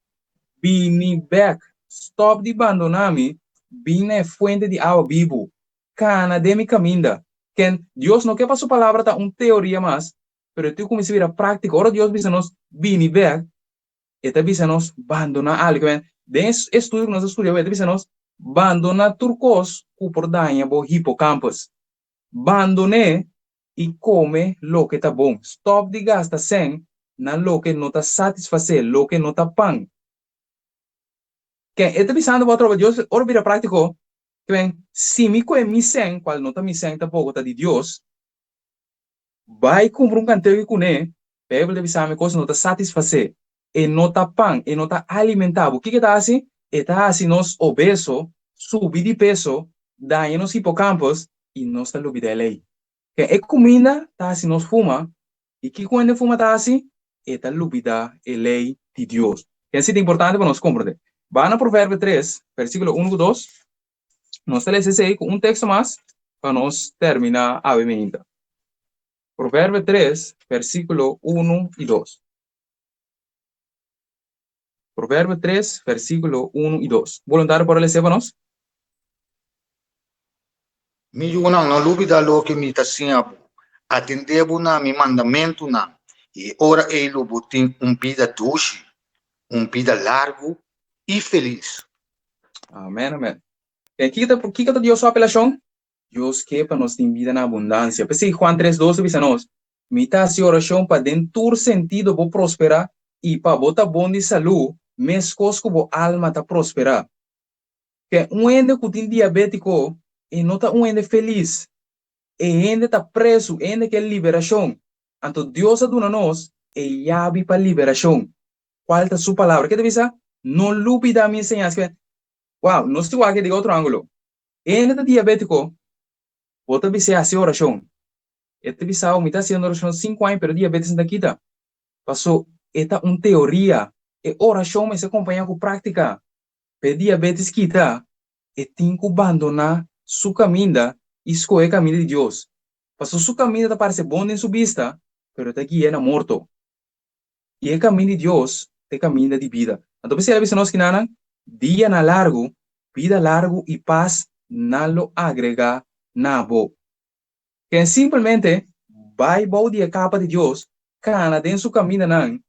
S2: vini back, stop de abandonar-me, vim na fuente de água vivo. Cana de mi caminho. Que Deus não quer para sua palavra tá uma teoria mais, pero tu começa a vir a prática. Ora Deus diz a nós, vini back, e está dizendo a nós, abandonar algo. Desse estudo que nós estudamos, ele diz a nós, abandonar turcos, por danha, bo hipocampus. Abandone e come lo que está bom. Stop de gastar sem na lo que não está satisfazer, lo que não está pang. Que está dizendo para outra Deus, ora vira prático, que se me coe mi sen, qual não está mi sen tampoco está de Deus, vai cumprir um canteiro que né, Bíblia diz a mim coisa não está satisfazer, e não está pang, e não está alimentado. O que está assim? Está assim nós obeso, subir de peso, daí nos hipocampos e nós está lubida a lei. Que é comida, está assim nós fuma, e que quando fuma está assim, está lubida a lei de Deus. Que é assim importante para nós compreender. Vai na Provérbio 3, versículo 1 e 2. Nós temos esse aí com um texto mais, para nos terminar a bementa. Provérbio 3, versículo 1 y 2. Provérbio 3, versículo 1 y 2. Voluntário para ler, nos?
S4: Mi yunang no lubida lo que mi tasiabu. Atendebu na mi mandamento na. E ora ele botin vida doce, vida largo e feliz.
S2: Amém, amém. E aqui que Deus sua apelação? Deus quer para nós ter vida na abundância. Pensei Juan 3:12 diz a nós, mita se oração para dentro sentido vou prosperar e para botar bom de saúde, mescos que vou alma tá prosperar. Que ende que tem diabético e não tá ende feliz. E ende tá preso, ende que é liberação. Então Deus aduna nós e yabi para liberação. Qual é a sua palavra? Que deve ser? Não lupida a minha enseñança. Wow, não estou aqui de outro ângulo. Ende tá diabético, bota bisa hacer oração. Este bisa me está haciendo oração 5 anos, pero diabetes não quita. Passou, esta teoria. E oração me se acompanha com prática. Pero diabetes quita, e tem que abandonar sua caminho e escolher o caminho de Deus. Passou sua caminho tá parece bom em sua vista, pero está aqui é na morto. E o caminho de Deus é caminho de vida. Então, você sabe nós que nana, dia na largo, vida largo e paz não lo agrega nabo. Que simplesmente vai baudir a capa de Deus, cana dentro do caminho não,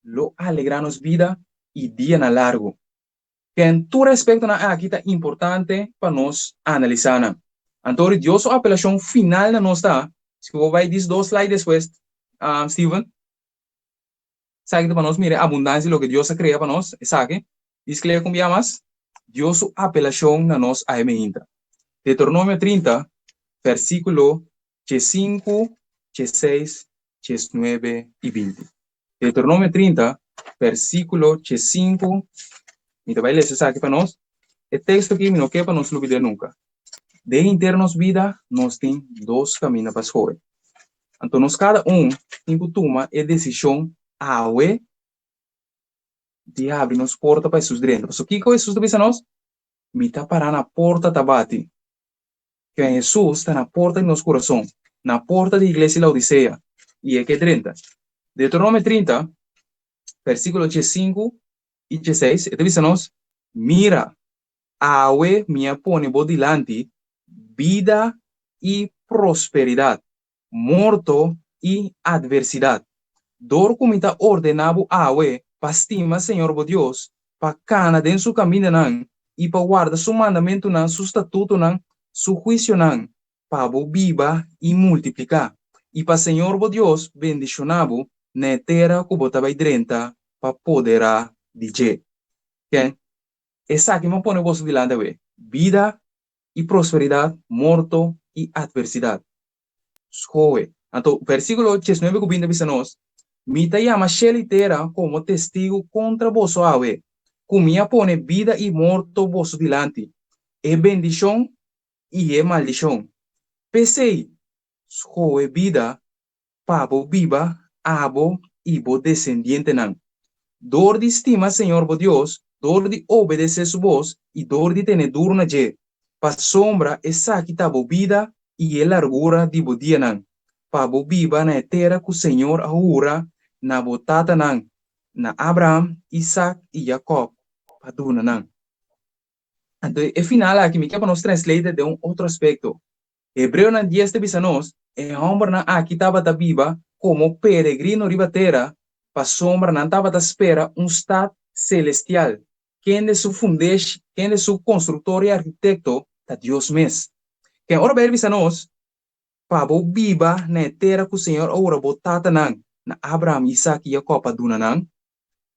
S2: lo alegra nos vida e dia na largo. Que em todo respeito na aqui tá importante para nós analisar. Então, Deus a apelação final na nós tá. Se eu vai dizer 2 slides depois, Steven, sabe que para nós mire abundância lo que Deus a criado para nós, sabe? Diz que como mais, Deus a apelação na nós a eminta. Deuteronômio 30, versículo 5, 6, 9 e 20. Deuteronômio 30, versículo 5. E vai ler essa aqui para nós. O texto aqui não quer para nós olvidar nunca. De internos vida, nós tem 2 caminhos para escolher. Então, nós cada tem que tomar a decisão de abrir nos porta para Jesus dentro. Então, o que Jesus diz a nós? Me está parar na porta da bate. Que Jesus está na porta de nosso coração, na porta da igreja de Laodiceia. E é que 30. Deuteronômio 30, versículo 5 e 6, ele diz a nós, mira, awe minha pone bodilante, vida e prosperidade, morto e adversidade. Dor como está ordenado awe, pastima, Senhor, bo Deus, para cana dentro do caminho não, e para guardar seu mandamento não, seu estatuto não, su juicio nan, para viva e multiplicar. E para Senhor bo Deus, bendicionado, na terra que bota vai drenta, para poderá dizer. Ok? Essa aqui me põe o vosso dilante, vida e prosperidade, morto e adversidade. Escolhe. Então, versículo 19 que vinda a nós, me chama terra como testigo contra vosso ave, comia põe vida e morto vosso dilante, e bendição e é maldição. Pensei, escolhe vida, pabo viva, abo e bo descendiente não. Dor de estima, Senhor, bo Deus, dor de obedecer sua voz e dor de ter duro na je. Pa sombra, essa que tá bo vida e é largura de bo dia não. Pabo viva na terra que o Senhor ahura na botata não. Na Abraham, Isaac e Jacob, pa duna não. Então, e final aqui, me quer para nos translate de outro aspecto. Hebreu na 10 de nós, e homem na aqui estava da viva como peregrino riba terra, para sombra não estava da espera estado celestial. Quem é seu fundeiro, quem é seu construtor e arquiteto, da Deus mesmo. Quem ora bem bisa nós, para viva na terra que o Senhor ora botata na Abraham, Isaac e Jacob aduna não.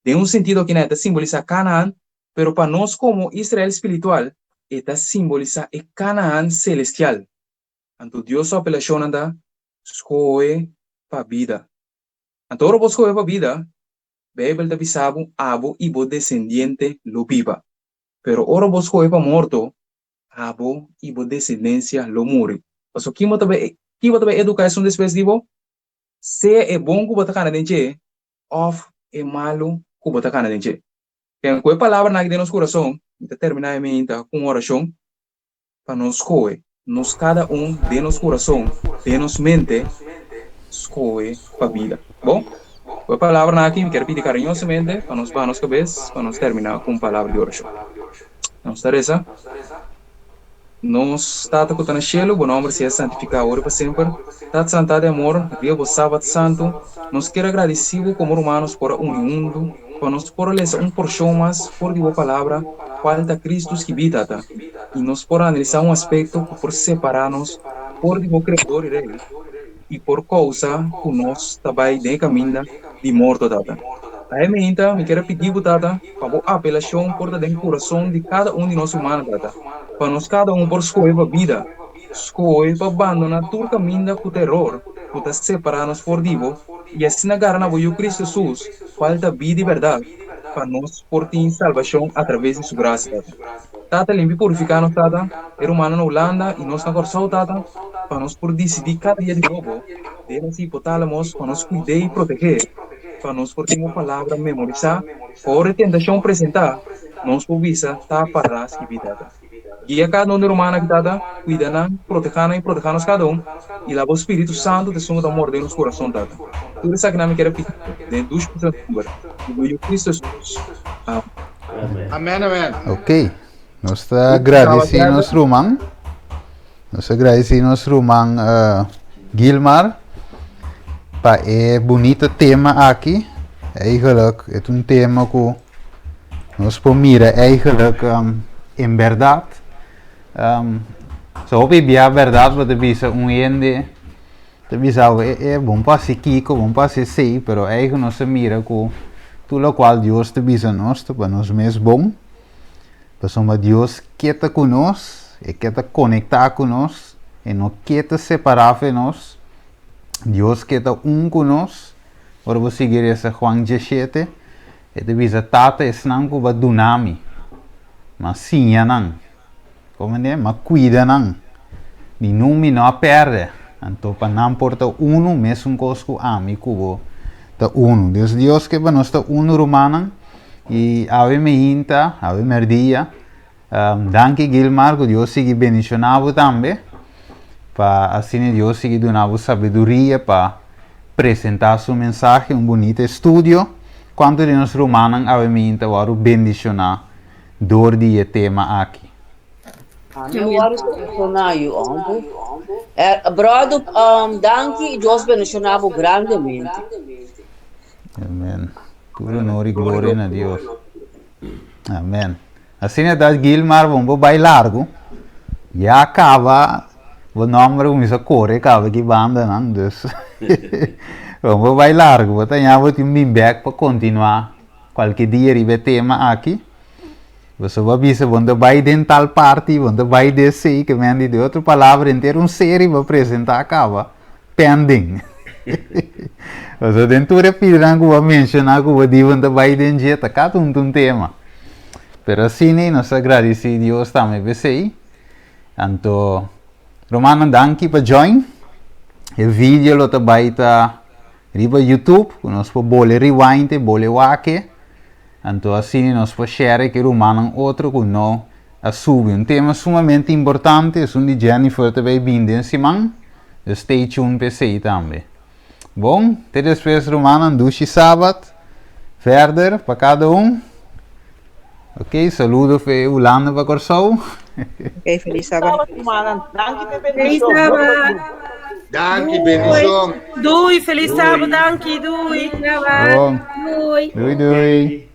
S2: De sentido que não simboliza Canaã, pero para nós como Israel espiritual, está simboliza el Canaán celestial. Então Deus só apelação anda, escolhe para vida. Então ora vos escolhe para vida, Bíblia da bisabo, abo e bo descendiente lo viva. Pero ora vos escolhe para morto, abo e bo descendência lo muri. Então que também educação desprezível, se é bom que bota cana dentro, ou é malo que bota cana dentro. Que com a palavra na de nosso coração, terminar a minha com oração para nos escolher nos cada de nos coração, de nos mente, escolhe para a vida. Bom, a palavra aqui me quero pedir carinhosamente para nos baixar a cabeça, para nos terminar com a palavra de oração. Nós Teresa, nós tata que está no cielo, o nome seja santificado agora para sempre. Tata Santa de amor, dia do sábado santo, nós quero agradecer como humanos por o mundo, para nos por ler porção mais por a palavra, falta Cristo que vida tata. E nós por analisar aspecto por separar-nos por o Criador e Rei. E por causa que nós também de caminho de morto tata. Aí me quero pedir tata, para a apelação por dentro do coração de cada de nós humanos tata. Para nós cada por escolher a vida, escolher para abandonar todo caminho com o terror, para separar-nos por Deus, e assim agarrar na voz de Cristo Jesus, falta vida e verdade, para nós por ter salvação através de sua graça. Tata, limpe purificar-nos, tata, humano na Holanda e nós na Corsão, tata, para nós por decidir cada dia de novo, de nós hipotálamos, para nós cuidar e proteger, para nós por ter uma palavra memorizar, por tentação apresentar, nós por visa, tá para as que vida. Guia cada um de humana que tata, cuidando, protegendo cada e lá o Espírito Santo de som do amor de nosso coração, tata. Tudo isso que não me quero pedir, dentro do Espírito Santo, do Cristo Jesus.
S4: Amém, amém.
S1: Ok. Nós está agradecendo nosso irmão. Nós agradecemos nosso irmão Gilmar para o bonito tema aqui. Eigenlijk é um tema que nós podemos eigenlijk em verdade. Só o bebê a verdade para dizer ende, dizer é bom para se kiko, bom para se sei, pero eigenlijk nós mira que tudo o qual Deus te diz nós, para nós mesmo bom. Porque Deus quer conosco, e quer conectar conosco, e não quer separar de nós. Deus quer conosco. Agora vou seguir esse Juan 17, e te diz tata é não que vai dunami, mas sim não. Como é? Mas cuida não. De nome não perde. Então para não portar mesmo conosco amigo tá Deus que para nós tá romano. E ave meinta, ave merdia. Danke Gilmar, que Deus siga bendicionando também. Para assim Deus siga dando sabedoria para apresentar sua mensagem, bonito estúdio. Quanto de nós romanos, ave meinta, vamos bendicionar door die tema aqui.
S5: Eu quero mencionar brother, danke, Deus bendicionava grandemente.
S1: Amém. Tudo honor e glória a Deus. Amém. Assim é da Gilmar, vamos bailar largo. Já acaba, o nome começa a correr, acaba que banda, não? Dus, vamos bailar largo. Vamos ter um back para continuar. Qualquer dia ribe tema aqui. Você vai ver se você vai dental party, você vai descer, que me de outra palavra inteira, série para apresentar acaba. Pending. Você dentro de pedirão que eu mencionar que eu digo que vai dentar, tá cada um tema. Pero assim, nós agradecemos a Deus também por isso. Então, Romano, danke para join. O vídeo lo tá vai tá riba YouTube, nós podemos rewind, podemos wake. Então, assim, nós podemos share que Romano outro que não a subir. Um tema sumamente importante, é de Jennifer também vindo em cima. Stay tuned para isso também. Bom, até depois, Romano, duche sábado. Verder, para cada um. Ok, saludo para Holanda para Corsão.
S6: Ok, feliz sábado.
S7: Feliz sábado.
S4: Danke, bendição.
S3: Dui, feliz sábado, danke, dui.
S7: Feliz sábado.
S1: Bom.
S7: Dui.
S1: Doei.